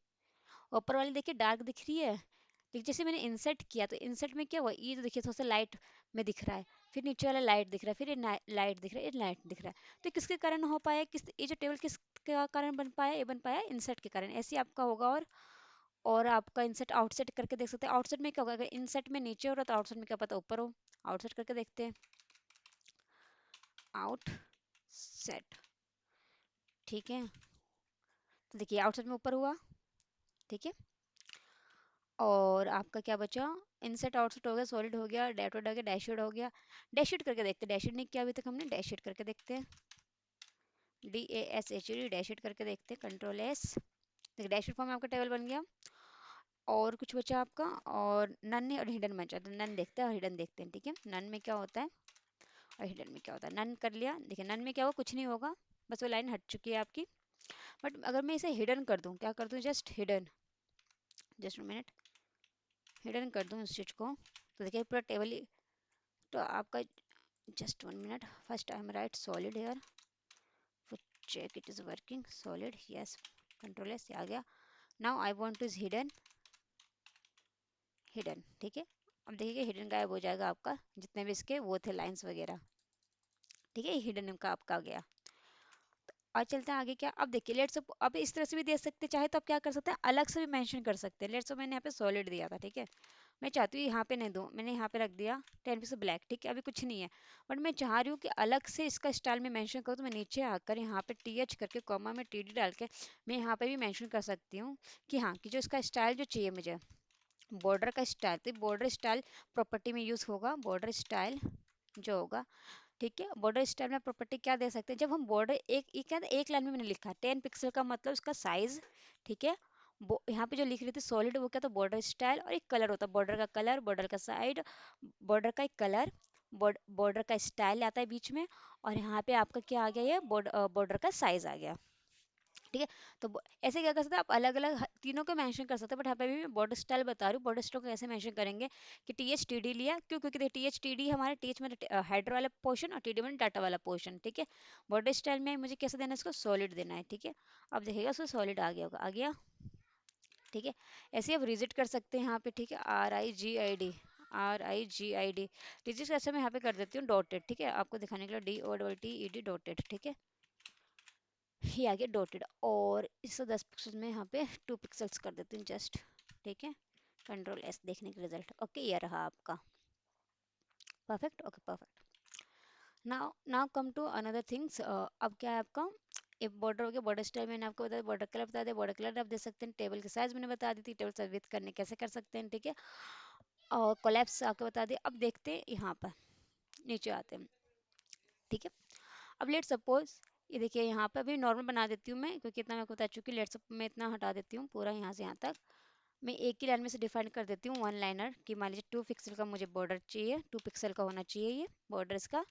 ऊपर वाली देखिए डार्क दिख रही है, लेकिन जैसे मैंने इंसर्ट किया तो इंसर्ट में क्या हुआ, ये तो देखिए थोड़ा सा लाइट में दिख रहा है, फिर नीचे वाला लाइट दिख रहा है, फिर ये लाइट दिख रहा है, ये लाइट दिख रहा है। तो किसके कारण हो पाया, किस ये जो टेबल किस का कारण बन पाया, ये बन पाया इंसर्ट के कारण। ऐसे ही आपका होगा। और आपका इंसर्ट आउटसेट करके देख सकते हैं। आउटसेट में क्या होगा, अगर इंसर्ट में नीचे हो रहा तो आउटसेट में क्या पता ऊपर हो। आउटसेट करके देखते हैं, आउटसेट, ठीक है। तो देखिए आउटसेट में ऊपर हुआ, ठीक है। और आपका क्या बचा, इनसेट आउटसेट हो गया, सॉलिड हो गया, डैटोड हो गया, डैशड हो गया। डैशड करके देखते हैं, डैशड नहीं किया अभी तक हमने, डैशड करके देखते हैं। DASHED, डैशड करके देखते हैं, कंट्रोल S। देखिए डैशड फॉर्म में आपका टेबल बन गया। और कुछ बचा आपका, और नन है और हिडन बचा, तो नन देखते हैं और हिडन देखते हैं, ठीक है। नन में क्या होता है और हिडन में क्या होता है। नन कर लिया, देखिए नन में क्या हुआ, कुछ नहीं होगा, बस वो लाइन हट चुकी है आपकी। बट अगर मैं इसे हिडन कर दूं, क्या कर दूं, just hidden, just minute, hidden कर दूं इस चीज को, तो देखिए पूरा टेबल। तो आपका just 1 minute, first I am write solid here for check it is working, solid, yes, control S आ गया। now I want is hidden, hidden, ठीक है। अब देखिए हिडन गायब हो जाएगा आपका, जितने भी इसके वो थे लाइंस वगैरह, ठीक है। हिडन का आपका गया। और चलते हैं आगे, क्या अब देखिए लेट्स अब इस तरह से भी दे सकते हैं, चाहे तो आप क्या कर सकते हैं, अलग से भी मेंशन कर सकते हैं। लेट्स मैंने यहाँ पे सॉलिड दिया था, ठीक है। मैं चाहती हूँ यहाँ पे नहीं दूँ, मैंने यहाँ पे रख दिया 10 पिक्सल ब्लैक, ठीक है। अभी कुछ नहीं है, बट मैं चाह रही हूँ कि अलग से इसका स्टाइल में मेंशन करूँ, तो मैं नीचे आकर यहाँ पे TH करके कॉमा में TD डाल के मैं यहाँ पे भी मेंशन कर सकती हूँ कि हाँ, कि जो इसका स्टाइल जो चाहिए मुझे, बॉर्डर का स्टाइल, तो बॉर्डर स्टाइल प्रॉपर्टी में यूज़ होगा, बॉर्डर स्टाइल जो होगा, ठीक है। बॉर्डर स्टाइल में प्रॉपर्टी क्या दे सकते हैं, जब हम बॉर्डर क्या एक लाइन में मैंने लिखा 10 पिक्सल का मतलब उसका साइज, ठीक है। यहाँ पे जो लिख रही थी सॉलिड, वो क्या था, बॉर्डर स्टाइल, और एक कलर होता है, बॉर्डर का कलर, बॉर्डर का साइड, बॉर्डर का एक कलर, बॉर्डर का स्टाइल आता है बीच में, और यहाँ पे आपका क्या आ गया, ये बॉर्डर का साइज आ गया, ठीक है। तो ऐसे क्या कर सकते हैं आप, अलग अलग तीनों को मेंशन कर सकते हैं। बट यहाँ पे भी मैं बॉर्डर स्टाइल बता रही हूँ, बॉर्डर स्टाइल को कैसे मेंशन करेंगे कि TH TD लिया, क्यों, क्योंकि TH TD हमारे TH में हेडर वाला पोर्शन और TD में डाटा वाला पोर्शन, ठीक है। बॉर्डर स्टाइल में मुझे कैसे देना है, इसको सॉलिड देना है, ठीक है। अब देखिएगा उसको सॉलिड आ गया होगा, आ गया, ठीक है। ऐसे ही आप रिजिट कर सकते हैं यहाँ पे, ठीक है। RIGID, RIGID, रिजिट कैसे मैं यहाँ पे कर देती हूँ डॉटेड, ठीक है, आपको दिखाने के लिए, DOTTED डॉटेड, ठीक है। ये आ गया डॉटेड। और इस 10 पिक्सल में यहाँ पे 2 पिक्सल्स कर देती हूँ जस्ट, ठीक है। कंट्रोल S देखने के रिजल्ट, ओके, ये रहा आपका, perfect, okay, perfect. Now now come to another things. अब क्या है आपका, एक बॉर्डर हो गया, बॉर्डर स्टाइल मैंने आपको बताया, बॉर्डर कलर बता दिया, बॉर्डर कलर आप दे सकते हैं, टेबल की साइज मैंने बता दी थी, टेबल साइज विथ करने कैसे कर सकते हैं, ठीक है। और कोलैप्स आपको बता दिया। अब देखते हैं यहाँ पर, नीचे आते हैं, ठीक है। अब लेट सपोज, ये देखिए यहाँ पे अभी नॉर्मल बना देती हूँ मैं, क्योंकि इतना मैं बता चुकी हूँ। लेट सपोज मैं इतना हटा देती हूँ पूरा, यहाँ से यहाँ तक मैं एक ही लाइन में से डिफाइन कर देती हूँ, वन लाइनर, कि मान लीजिए 2 पिक्सल का मुझे बॉर्डर चाहिए, 2 पिक्सल का होना चाहिए ये बॉर्डर इसका,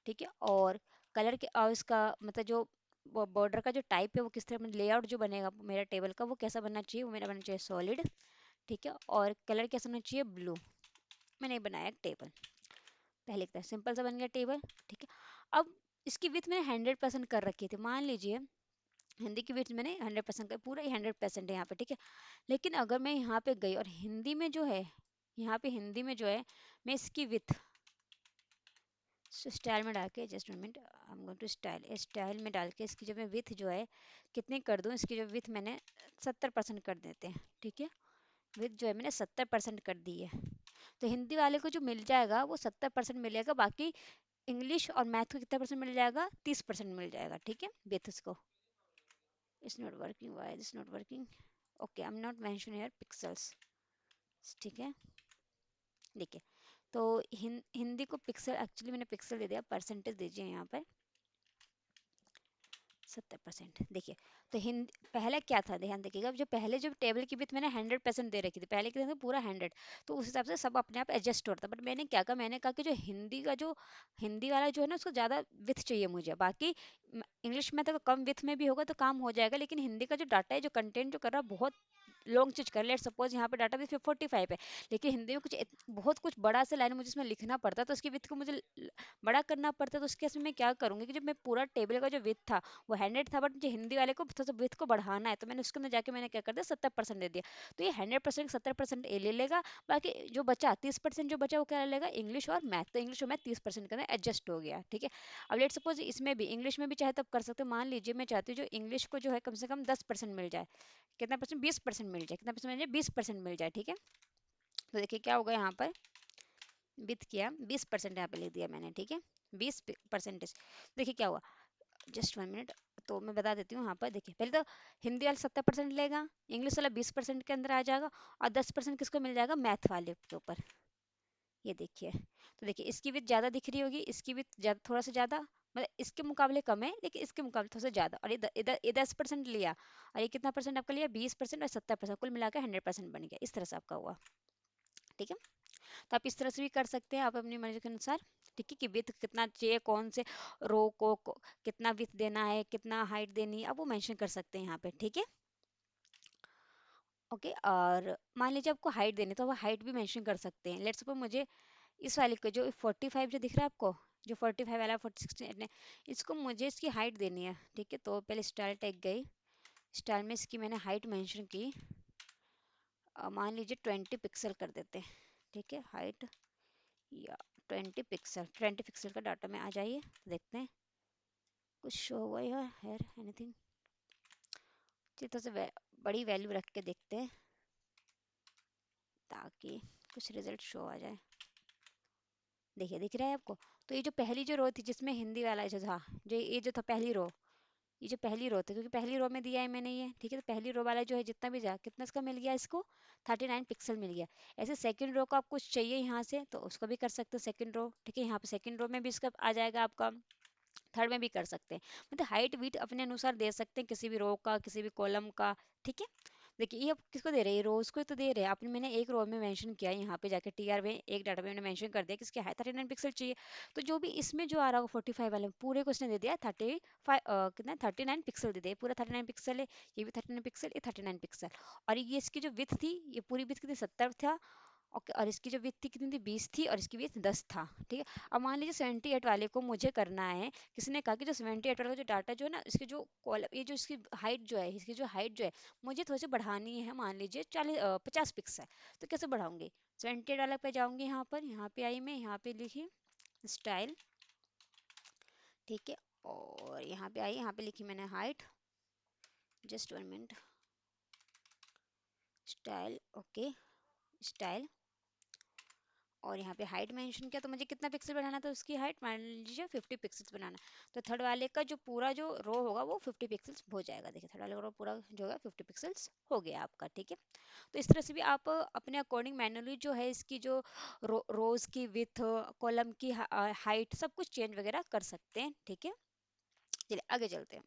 ठीक है। और कलर के, और इसका मतलब जो बॉर्डर का जो टाइप है वो किस तरह, लेआउट जो बनेगा मेरा टेबल का वो कैसा बनना चाहिए, वो मेरा बनना चाहिए सॉलिड, ठीक है। और कलर कैसा होना चाहिए, ब्लू। मैंने बनाया टेबल, पहले की तरह सिंपल सा बन गया टेबल, ठीक है। अब इसकी विथ मैंने 100% कर रखी थी, मान लीजिए हिंदी की विथ मैंने 100% कर, पूरा ही 100% है यहाँ पे, ठीक है। लेकिन अगर मैं यहाँ पे गई और हिंदी में जो है, यहाँ पे हिंदी में जो है, मैं इसकी विथ स्टाइल में डाल के, just minute, I am going to style, style में डाल के इसकी जो मैं विथ जो है कितनी कर दूँ, इसकी जो विथ मैंने 70% कर देते हैं, ठीक है। विथ जो है मैंने 70% कर दी है, तो हिंदी वाले को जो मिल जाएगा वो 70% मिलेगा, बाकी इंग्लिश और मैथ को कितना परसेंट मिल जाएगा, 30% मिल जाएगा, ठीक है। विथ इसको, it's not working, why is not working, okay, I am not mention here pixels, ठीक है। देखिए तो हिंदी को पिक्सल, एक्चुअली मैंने पिक्सल दे दिया, परसेंटेज दीजिए यहाँ पर 70%। देखिए, तो हिंदी पहले क्या था, ध्यान देखिएगा, जो पहले जो टेबल की विड्थ मैंने 100% दे रखी थी, पहले के दिन पूरा 100, तो उस हिसाब से सब अपने आप एडजस्ट होता, बट मैंने क्या कहा, मैंने कहा कि जो हिंदी का जो हिंदी वाला जो है ना, उसको ज़्यादा विथ चाहिए मुझे। बाकी इंग्लिश में तो कम विथ में भी होगा तो काम हो जाएगा, लेकिन हिंदी का जो डाटा है, जो कंटेंट जो कर रहा है, बहुत लॉन्ग चीज कर, लेट सपोज यहाँ पे डाटा भी 45 है, लेकिन हिंदी में कुछ बहुत कुछ बड़ा सा लाइन मुझे इसमें लिखना पड़ता है, तो उसकी विथ को मुझे बड़ा करना पड़ता है। तो उसके मैं क्या करूँगी कि जब मैं पूरा टेबल का जो विथ था वो 100 था, बट मुझे हिंदी वाले को थोड़ा सा विथ को बढ़ाना है, तो मैंने उसके अंदर जाके मैंने क्या कर दिया, 70% दे दिया। तो ये 100% 70% ए ले लेगा, बाकी जो बचा 30% जो बचा वो क्या लेगा, इंग्लिश और मैथ। तो इंग्लिश और मैथ 30% के अंदर एडजस्ट हो गया, ठीक है। अब लेट सपोज इसमें भी इंग्लिश में भी चाहे तब कर सकते हो, मान लीजिए मैं चाहती हूँ जो इंग्लिश को जो है कम से कम 10% मिल जाए, कितना परसेंट, 20% मिल जाए, कितना परसेंट मिल जाए, 20% मिल जाए, ठीक है। तो देखिए क्या होगा यहाँ पर, विथ किया 20% यहाँ पे लिख दिया मैंने, ठीक है, 20%। देखिए क्या हुआ, जस्ट 1 मिनट, तो मैं बता देती हूँ यहाँ पर। देखिए पहले तो हिंदी वाला 70% लेगा, इंग्लिश वाला 20% के अंदर आ जाएगा, और 10% किसको मिल जाएगा, मैथ वाले के ऊपर। ये देखिए, तो देखिए इसकी विथ ज़्यादा दिख रही होगी, इसकी विथ ज़्यादा, थोड़ा सा ज़्यादा, मतलब इसके मुकाबले कम है, लेकिन इसके मुकाबले थोड़ा सा ज़्यादा, और इधर इधर ये 10% लिया, और ये कितना परसेंट आपका लिया, 20% और 70%, कुल मिलाकर 100% बन गया, इस तरह से आपका हुआ, ठीक है। तो आप इस तरह से भी कर सकते हैं, आप अपनी मर्जी के अनुसार, ठीक है, कि विथ कितना चाहिए, कौन से रो को कितना विथ देना है, कितना हाइट देनी है, आप वो मेंशन कर सकते हैं यहाँ पे, ठीक है। ओके, और मान लीजिए आपको हाइट देनी है, तो आप हाइट भी मेंशन कर सकते हैं। लेट्स सपोज मुझे इस वाले को जो 45 जो दिख रहा है आपको, जो 45 वाला 40 16 इसको मुझे इसकी हाइट देनी है, ठीक है। तो पहले स्टाइल टैग गई, स्टाइल में इसकी मैंने हाइट मेंशन की, मान लीजिए 20 पिक्सल कर देते हैं, ठीक है, हाइट या 20 पिक्सल, 20 पिक्सल का डाटा में आ जाइए, देखते हैं कुछ शो हुआ है हेयर एनीथिंग। तो से बड़ी वैल्यू रख के देखते हैं ताकि कुछ रिजल्ट शो आ जाए। देखिए दिख रहा है आपको, तो ये जो पहली जो रो थी जिसमें हिंदी वाला जो था, जो ये जो था पहली रो, ये जो पहली रो थी, क्योंकि पहली रो में दिया है मैंने ये, ठीक है, तो पहली रो वाला जो है जितना भी जा, कितना इसका मिल गया, इसको 39 पिक्सल मिल गया। ऐसे सेकंड रो का आप कुछ चाहिए यहाँ से तो उसको भी कर सकते हो, सेकंड रो, ठीक है, यहाँ पे सेकंड रो में भी इसका आ जाएगा आपका, थर्ड में भी कर सकते हैं, मतलब हाइट वीट अपने अनुसार दे सकते हैं, किसी भी रो का, किसी भी कॉलम का, ठीक है। देखिए ये अब किसको दे रहे हैं, रोज को तो दे रहे हैं, आपने मैंने एक रो में मेंशन किया, यहाँ पे जाके टीआर में एक डाटा में मैंने मेंशन कर दिया किसके है 39 पिक्सल चाहिए, तो जो भी इसमें जो आ रहा होगा 45 वाले पूरे को उसने दे दिया 35, कितना 39 पिक्सल दे दिया, पूरा 39 पिक्सल है, ये भी 39 पिक्सल, ये 39 पिक्सल, और ये इसकी जो विथ थी, ये पूरी विथ कितनी 70 था, ओके, और इसकी जो विथ थी कितनी थी 20 थी, और इसकी विथ 10 था, ठीक है। अब मान लीजिए 78 वाले को मुझे करना है, किसी ने कहा कि जो 78 वाला जो डाटा जो है ना, इसके जो कॉलम, ये जो इसकी हाइट जो है, इसकी जो हाइट जो है मुझे थोड़ी सी बढ़ानी है, मान लीजिए 50 पिक्सल, तो कैसे बढ़ाऊंगी, 78 वाला पे जाऊंगी, यहाँ पे आई मैं, यहाँ पे लिखी स्टाइल, ठीक है, और यहाँ पे आई, यहाँ पे लिखी मैंने height, just 1 minute, style, okay, style, और यहाँ पे हाइट मेंशन किया, तो मुझे कितना पिक्सल बनाना था उसकी हाइट, मान लीजिए 50 पिक्सल्स बनाना, तो थर्ड वाले का जो पूरा जो रो होगा वो 50 पिक्सल्स हो जाएगा। देखिए थर्ड वाले का रो पूरा जो होगा 50 पिक्सल्स हो गया आपका, ठीक है। तो इस तरह से भी आप अपने अकॉर्डिंग मैनुअली जो है इसकी जो रोज की विथ, कॉलम की हाइट, सब कुछ चेंज वगैरह कर सकते हैं, ठीक है। चलिए आगे चलते हैं।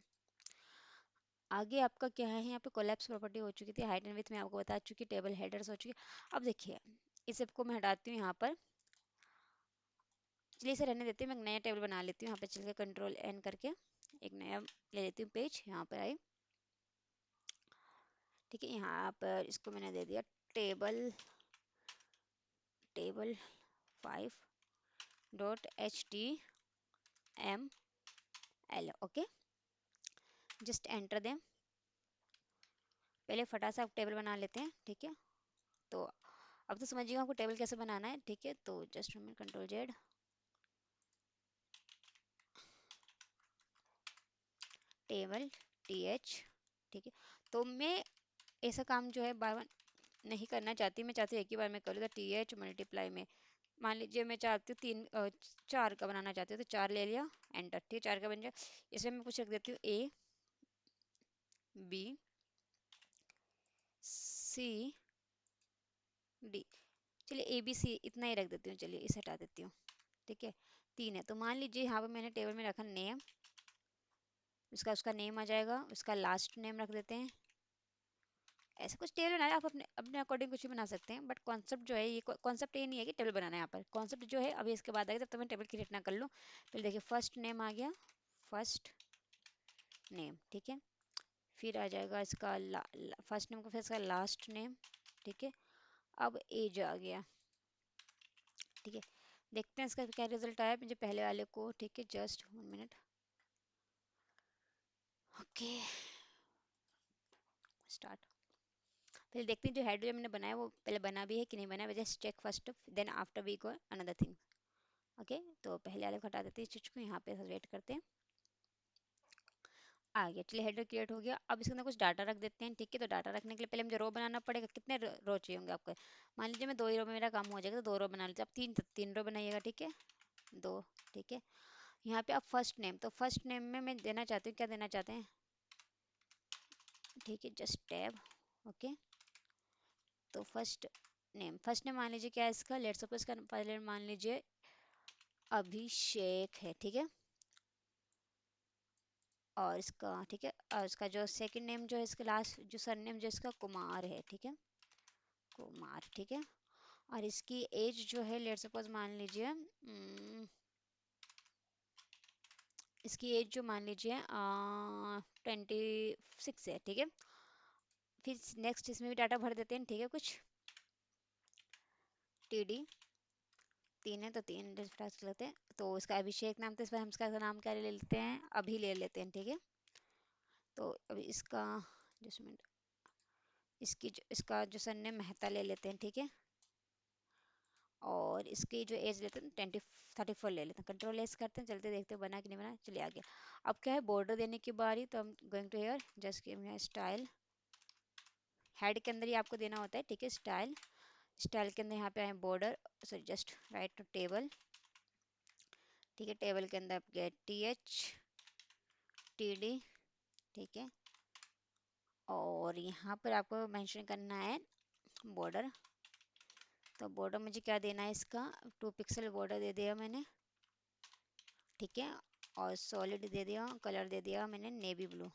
आगे आपका क्या है, यहाँ पे कोलैप्स प्रॉपर्टी हो चुकी थी, हाइट एंड विथ में आपको बता चुकी, टेबल हेडर्स हो चुकी। अब देखिए इस सबको मैं हटाती हूँ यहाँ पर, चलिए इसे रहने देती हूँ, मैं एक नया टेबल बना लेती हूँ, यहाँ पे चल के कंट्रोल एन करके एक नया ले लेती हूँ पेज, यहाँ पर आई, ठीक है। यहाँ पर इसको मैंने दे दिया table, table 5.html, okay, just enter दें। पहले फटा सा टेबल बना लेते हैं, ठीक है। तो अब तो समझिएगा आपको टेबल कैसे बनाना है, ठीक है। तो जस्ट हमें कंट्रोल जेड, टेबल th, ठीक है। तो मैं ऐसा काम जो है बाय वन नहीं करना चाहती, मैं चाहती हूँ एक ही बार में करूँ, तो th मल्टीप्लाई में, मान लीजिए मैं चाहती हूँ 4 का बनाना चाहती हूँ, तो 4 ले लिया, एंटर, ठीक है, 4 का बन जाए। इसमें मैं कुछ रख देती हूँ a b c d, चलिए ABC इतना ही रख देती हूँ, चलिए इसे हटा देती हूँ। ठीक है, 3 है। तो मान लीजिए यहाँ पे मैंने टेबल में रखा नेम, उसका उसका नेम आ जाएगा, उसका लास्ट नेम रख देते हैं। ऐसा कुछ टेबल बनाना है, आप अपने अपने अकॉर्डिंग कुछ भी बना सकते हैं, बट कॉन्सेप्ट जो है, ये कॉन्सेप्ट ये नहीं है कि टेबल बनाना है यहाँ पर। कॉन्सेप्ट जो है अभी इसके बाद आएगा, जब तक मैं टेबल क्रिएट ना कर लूँ। पहले देखिए फर्स्ट नेम आ गया, फर्स्ट नेम, ठीक है। फिर आ जाएगा इसका फर्स्ट नेम का, फिर इसका लास्ट नेम, ठीक है। अब एज आ गया, ठीक है। देखते हैं इसका क्या रिजल्ट आया मुझे पहले वाले को, ठीक है। Just 1 minute, okay, start. फिर देखते हैं जो हेड जो मैंने बनाया वो पहले बना भी है कि नहीं बना, just check first, then after we go another thing. Okay, तो पहले वाले को हटा देते हैं इस चीज को, यहाँ पे वेट करते हैं। आ गया, चलिए हेडर क्रिएट हो गया। अब इसके अंदर कुछ डाटा रख देते हैं, ठीक है। तो डाटा रखने के लिए पहले मुझे रो बनाना पड़ेगा। कितने रो चाहिए होंगे आपको? मान लीजिए मैं 2 ही रो में मेरा काम हो जाएगा, तो 2 रो बना लीजिए। आप 3 रो बनाइएगा, ठीक है, 2, ठीक है। यहाँ पे आप फर्स्ट नेम, तो फर्स्ट नेम में मैं देना चाहती हूँ, क्या देना चाहते हैं, ठीक है, जस्ट टैब, ओके। तो फर्स्ट नेम मान लीजिए क्या है इसका, लेट्स सपोज का पहले मान लीजिए अभिषेक है, ठीक है। और इसका, ठीक है, और इसका जो सेकंड नेम जो है, इसका लास्ट जो सरनेम जो इसका कुमार है, ठीक है, कुमार, ठीक है। और इसकी एज जो है, लेट्स सपोज मान लीजिए इसकी एज जो मान लीजिए 26 है, ठीक है। फिर नेक्स्ट इसमें भी डाटा भर देते हैं, ठीक है, कुछ TD 3 है, तो 3 डिफरेंस लेते हैं। तो इसका अभिषेक नाम, तो इस पर हम इसका नाम क्या ले लेते हैं, अभी ले लेते हैं, ठीक है। तो अभी इसका जस्ट मिनट, इसका जो सरनेम मेहता ले लेते हैं, ठीक है। और इसकी जो एज लेते हैं 34 ले लेते हैं। कंट्रोल एस करते हैं, चलते देखते हैं बना कि नहीं बना। चलिए आ गया। अब क्या है, बॉर्डर देने की बारी, तो हम going to here just give me style. Head के अंदर ही आपको देना होता है, ठीक है, स्टाइल। स्टाइल के अंदर यहाँ पे आए border, sorry just write to table, ठीक है। टेबल के अंदर गेट TD, ठीक है। और यहाँ पर आपको मेंशन करना है बॉर्डर। तो बॉर्डर मुझे क्या देना है, इसका 2 पिक्सल बॉर्डर दे दिया मैंने, ठीक है। और सॉलिड दे दिया, कलर दे दिया मैंने नेवी ब्लू,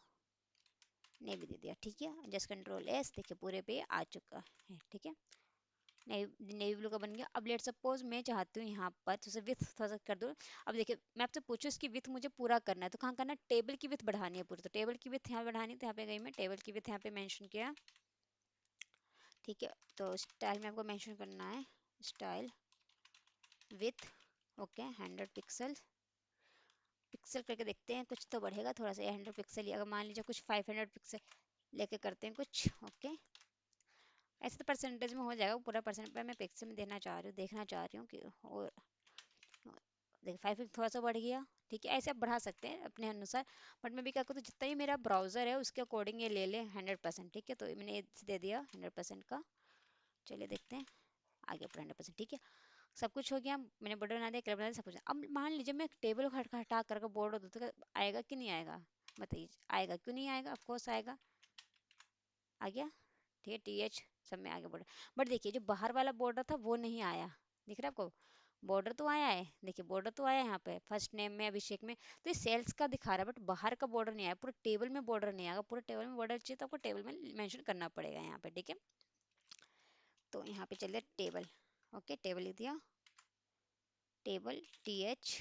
नेवी दे दिया, ठीक है। जस्ट कंट्रोल एस, देखिए पूरे पे आ चुका है, ठीक है। नेवी ब्लू का बन गया। अब लेट सपोज मैं चाहती हूँ यहाँ पर तो विथ थोड़ा सा कर दूँ। अब देखिए मैं आपसे पूछूँ इसकी विथ मुझे पूरा करना है, तो कहाँ करना है, टेबल की विथ बढ़ानी है पूरी। तो टेबल की विथ यहाँ बढ़ानी, तो यहाँ पे गई मैं टेबल की विथ यहाँ पे मेंशन किया, ठीक है। तो स्टाइल में आपको मेंशन करना है style with, okay, 100 pixel. Pixel करके देखते हैं कुछ तो बढ़ेगा थोड़ा सा, 100 पिक्सल, अगर मान लीजिए कुछ 500 पिक्सल लेके करते हैं कुछ, ओके। ऐसे तो परसेंटेज में हो जाएगा पूरा, परसेंट पे मैं पिक्सल में देना चाह रही हूँ, देखना चाह रही हूँ कि और देखिए 5 थोड़ा सा बढ़ गया, ठीक है। ऐसे आप बढ़ा सकते हैं अपने अनुसार, बट मैं भी क्या करती हूँ, जितना ही मेरा ब्राउजर है उसके अकॉर्डिंग ये ले ले 100%, ठीक है। तो मैंने ये दे दिया 100% का। चलिए देखते हैं, आ गया पूरा 100%, ठीक है। सब कुछ हो गया, मैंने बॉर्डर बना दिया, कलर बना दिया, सब कुछ। अब मान लीजिए मैं टेबल को हटा कर बॉर्डर दूँ, तो आएगा कि नहीं आएगा, बताइए। आएगा, क्यों नहीं आएगा, ऑफकोर्स आएगा, आ गया, ठीक है। TH सब में आ गया बॉर्डर। बट देखिए जो बाहर वाला बॉर्डर था वो नहीं आया, दिख रहा है आपको, बॉर्डर तो आया है, देखिए बॉर्डर तो आया है यहाँ पे फर्स्ट नेम में, अभिषेक में। तो ये सेल्स का दिखा रहा है, बट बाहर का बॉर्डर नहीं आया, पूरे टेबल में बॉर्डर नहीं आएगा। पूरे टेबल में बॉर्डर चाहिए तो आपको टेबल में मेंशन करना पड़ेगा यहाँ पे, ठीक है। तो यहाँ पे चलिए टेबल, ओके, टेबल लिख दिया, टेबल TH,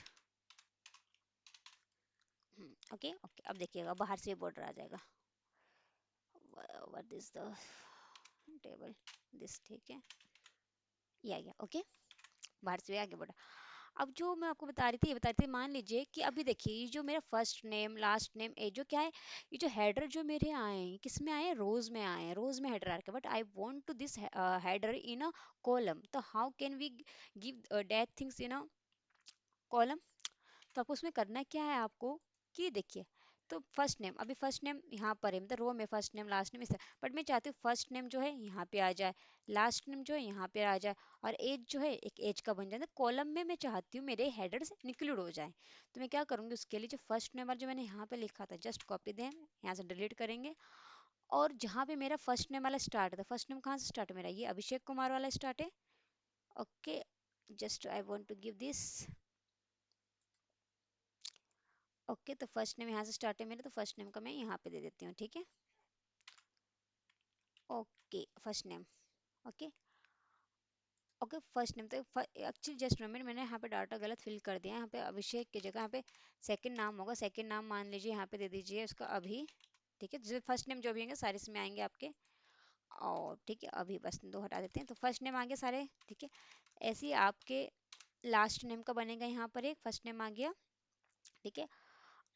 ओके ओके। अब देखिएगा बाहर से बॉर्डर आ जाएगा, what is the table this, ठीक है, ये आ गया, ओके। बाहर से आगे बढ़ा। अब जो मैं आपको बता रही थी, ये बता रही थी, मान लीजिए कि अभी देखिए ये जो मेरा फर्स्ट नेम लास्ट नेम ए जो क्या है, ये जो हेडर जो मेरे आए हैं किस में आए हैं, रोज में आए हैं, रोज में हेडर आ रखा है। But I want to this header in a column, तो how can we give that things in a column. तो आपको उसमें करना क्या है आपको, कि देखिए, तो फर्स्ट नेम, अभी फर्स्ट नेम यहाँ पर है, मतलब रो में फर्स्ट नेम लास्ट नेम इस तरह, बट मैं चाहती हूँ फर्स्ट नेम जो है यहाँ पे आ जाए, लास्ट नेम जो है यहाँ पे आ जाए, और एज जो है एक एज का बन जाए। कॉलम में मैं चाहती हूँ मेरे हेडर्स इंक्लूड हो जाए। तो मैं क्या करूँगी उसके लिए, जो फर्स्ट नेम जो मैंने यहाँ पे लिखा था जस्ट कॉपी दें, यहाँ से डिलीट करेंगे। और जहाँ पे मेरा फर्स्ट नेम वाला स्टार्ट था, फर्स्ट नेम कहाँ से स्टार्ट है मेरा, ये अभिषेक कुमार वाला स्टार्ट है, okay, just I want to give this. Okay, तो फर्स्ट नेम यहाँ से स्टार्ट है मेरा, तो फर्स्ट नेम का मैं यहाँ पे दे देती हूँ, ठीक है। Okay, first name. Okay. Okay, first name तो एक्चुअली जस्ट मिनट, मैंने यहाँ पे डाटा गलत फिल कर दिया है। यहाँ पे अभिषेक की जगह यहाँ पे सेकंड नाम होगा, सेकंड नाम मान लीजिए यहाँ पे दे दीजिए उसका अभी। ठीक है, जो फर्स्ट नेम जो भी होंगे सारे इसमें आएंगे आपके। और ठीक है, अभी बस दो हटा देते हैं, तो फर्स्ट नेम आ गया सारे, ठीक है। ऐसे ही आपके लास्ट नेम का बनेगा, यहाँ पर एक फर्स्ट नेम आ गया, ठीक है।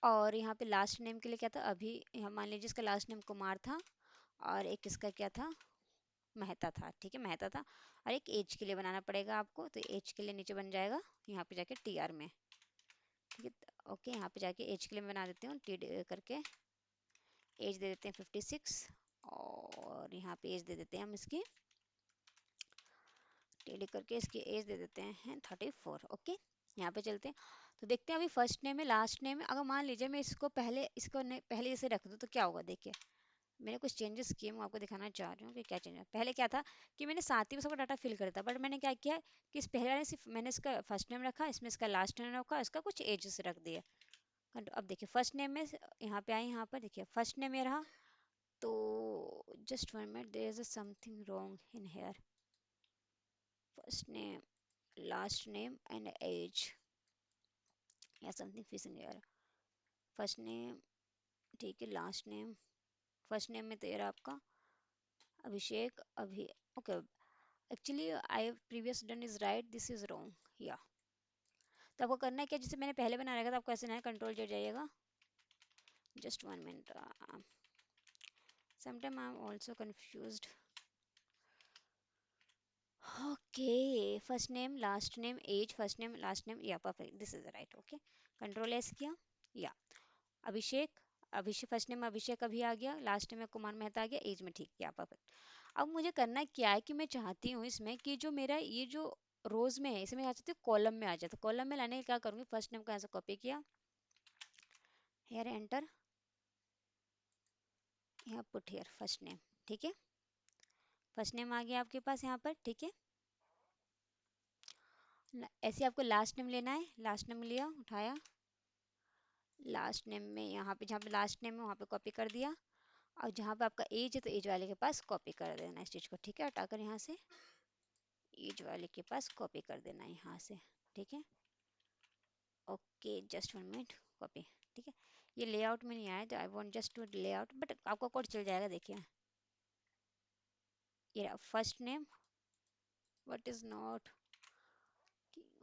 और यहाँ पे लास्ट नेम के लिए क्या था, अभी यहाँ मान लीजिए इसका लास्ट नेम कुमार था, और एक इसका क्या था, मेहता था, ठीक है, मेहता था। और एक एज के लिए बनाना पड़ेगा आपको, तो एज के लिए नीचे बन जाएगा यहाँ पे जाके टी आर में, ठीक है। ओके, यहाँ पे जाके एज के लिए मैं बना देती हूँ टी करके, एज दे देते हैं 56। और यहाँ पे एज दे देते हैं हम इसकी टेढ़ी करके, इसकी एज दे देते हैं 34। ओके, यहाँ पे चलते हैं, तो देखते हैं अभी फर्स्ट नेम है लास्ट नेम है, अगर मान लीजिए मैं इसको पहले पहले इसे रख दूँ तो क्या होगा, देखिए मैंने कुछ चेंजेस किए, मैं आपको दिखाना चाह रही हूँ कि क्या चेंज है। पहले क्या था कि मैंने साथ ही में सबका डाटा फिल कर था, बट मैंने क्या किया कि इस पहले वाले सिर्फ मैंने इसका फर्स्ट नेम रखा, इसमें इसका लास्ट नेम रखा, इसका कुछ एजेस रख दिया। अब देखिए फर्स्ट नेम में यहाँ पे आए, यहाँ पर देखिए फर्स्ट नेम ये रहा, तो just one minute, there is something wrong in here, first name last name and age, या something fishing here. First name, ठीक है, लास्ट नेम, फर्स्ट नेम में तो ये रहा आपका अभिषेक अभी। Okay, actually I previous done is right, this is wrong या। तो आपको करना है क्या, जैसे मैंने पहले बना रखा था, आपको ऐसे ना कंट्रोल जेड जाइएगा, just one minute, sometime I am also confused. Okay, first name last name age, first name last name, या perfect, this is right. Okay, control S किया, या अभिषेक, अभिषेक फर्स्ट नेम अभिषेक अभी आ गया, लास्ट नेम में कुमार मेहता आ गया, as में ठीक, या परफेक्ट। अब मुझे करना क्या है कि मैं चाहती हूँ इसमें कि जो मेरा ये जो रोज में है, इसमें आ जाती हूँ कॉलम में आ जाता है, कॉलम में लाने के क्या करूँगी, फर्स्ट नेम का ऐसे कॉपी किया, हेयर एंटर, यहाँ पुट हेयर फर्स्ट नेम, ठीक है। फर्स्ट नेम आ गया आपके पास यहाँ पर, ठीक है। ऐसे आपको लास्ट नेम लेना है, लास्ट नेम लिया, उठाया, लास्ट नेम में यहाँ पे जहाँ पे लास्ट नेम है वहाँ पे कॉपी कर दिया, और जहाँ पे आपका एज है तो एज वाले के पास कॉपी कर देना इस चीज़ को, ठीक है, हटाकर यहाँ से एज वाले के पास कॉपी कर देना है यहाँ से, ठीक है। Okay, just one minute, copy, ठीक है। ये लेआउट में नहीं आया, तो I want just to layout, but आपका कोड चल जाएगा, देखिए ये first name, what is not,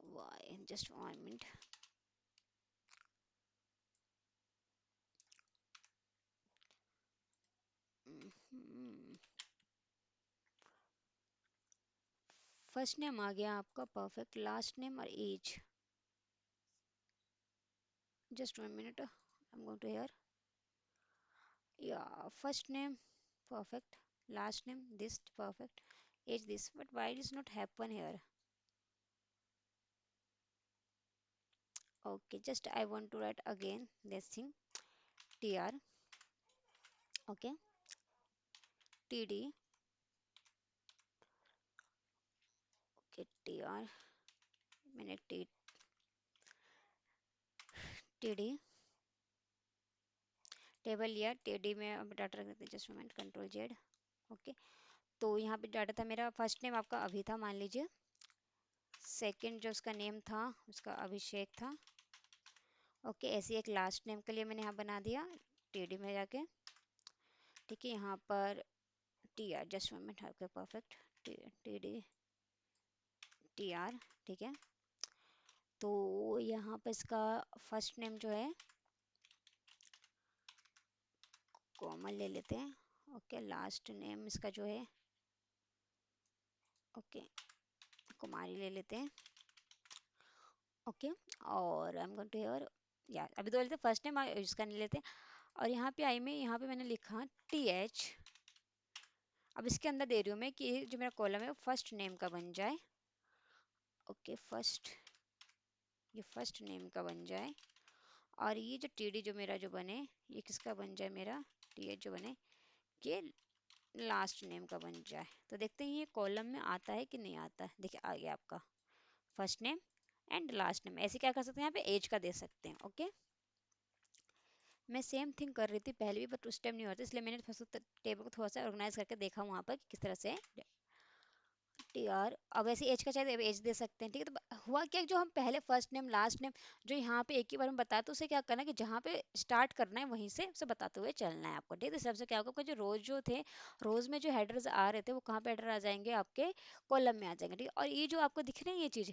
why, just one minute, first name आ गया आपका परफेक्ट, लास्ट नेम और age, just 1 minute, I'm going to here, yeah, first name perfect, last name this perfect, age this, but why it is not happen here. Okay, just I want to write again this thing, tr, okay, td, okay, tr, minute t, td, table लिया, TD में अब data रख देते हैं, just moment, control Z. Okay, तो यहाँ पे data था मेरा, फर्स्ट नेम आपका अभी था मान लीजिए, सेकंड जो उसका नेम था उसका अभिषेक था। ओके, ऐसे एक लास्ट नेम के लिए मैंने यहाँ बना दिया टीडी में जाके, ठीक है। यहाँ पर T R, just moment, okay perfect, T D T R, ठीक है। तो यहाँ पर इसका फर्स्ट नेम जो है कोमल ले लेते हैं, ओके, लास्ट नेम इसका जो है ओके कुमारी ले लेते हैं, ओके। और I am going to here, या अभी तो लेते फर्स्ट नेम इसका नहीं लेते। और यहाँ पे आई में, यहाँ पे मैंने लिखा टी एच, अब इसके अंदर दे रही हूँ मैं कि जो मेरा कॉलम है वो फर्स्ट नेम का बन जाए, ओके, फर्स्ट, ये फर्स्ट नेम का बन जाए। और ये जो टी डी जो मेरा जो बने, ये किसका बन जाए, मेरा टी एच जो बने, ये लास्ट नेम का बन जाए। तो देखते हैं ये कॉलम में आता है कि नहीं आता है। देखिए आ गया आपका first name and last name. ऐसे क्या कर सकते हैं, यहाँ पे एज का दे सकते हैं। ओके, मैं सेम थिंग कर रही थी पहले भी बट उस टाइम नहीं होता, इसलिए मैंने टेबल को थोड़ा सा ऑर्गेनाइज करके देखा वहाँ पर कि किस तरह से यार। अब ऐसे एज का चाहे एज दे सकते हैं, ठीक है। तो हुआ क्या, जो हम पहले फर्स्ट नेम लास्ट नेम जो यहाँ पे एक ही बार में बताया, तो उसे क्या करना है कि जहाँ पे स्टार्ट करना है वहीं से उसे बताते हुए चलना है आपको, ठीक है। इस हिसाब से क्या होगा, आपका जो रोज जो थे, रोज में जो हेडर्स आ रहे थे वो कहाँ पे हेडर आ जाएंगे, आपके कॉलम में आ जाएंगे, ठीक है। और ये जो आपको दिख रही है ये चीज़,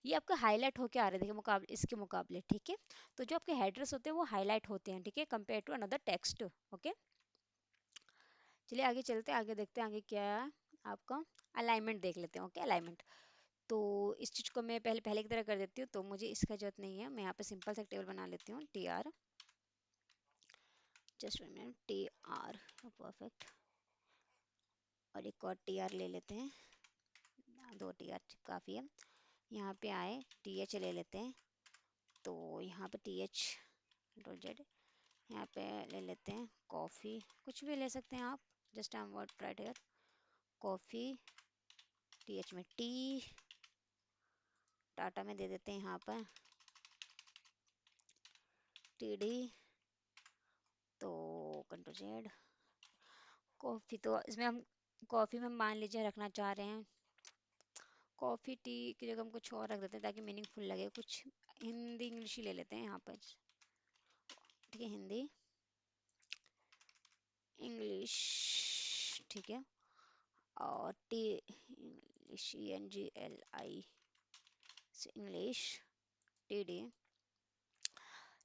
ये आपका हाईलाइट होके आ रहे हैं, देखिए मुकाबले इसके मुकाबले, ठीक है। तो जो आपके हेडर्स होते हैं वो हाईलाइट होते हैं, ठीक है, compare to another text. Okay, चलिए आगे चलते हैं, आगे देखते हैं आगे क्या है आपका। अलाइनमेंट देख लेते हैं। Okay, alignment. तो इस चीज़ को मैं पहले पहले की तरह कर देती हूँ, तो मुझे इसका जरूरत नहीं है। मैं यहाँ पे सिंपल सा टेबल बना लेती हूँ, T R, just minute, T R, perfect. और एक और टी आर ले लेते हैं, दो टी आर काफ़ी है। यहाँ पे आए टी एच ले लेते हैं, तो यहाँ पे टी एच डॉट जेड, यहाँ पे ले लेते हैं कॉफ़ी, कुछ भी ले सकते हैं आप, just I M word right here, coffee, T H में टी, टाटा में दे देते हैं यहाँ पर टी डी, तो कंट्रोल जेड, कॉफ़ी, तो इसमें हम कॉफ़ी में मान लीजिए रखना चाह रहे हैं कॉफ़ी, टी की जगह हम कुछ और रख देते हैं ताकि मीनिंगफुल लगे, कुछ हिंदी इंग्लिश ही ले लेते हैं यहाँ पर, ठीक है, हिंदी इंग्लिश, ठीक है। और T English, E N G L I से English, T D,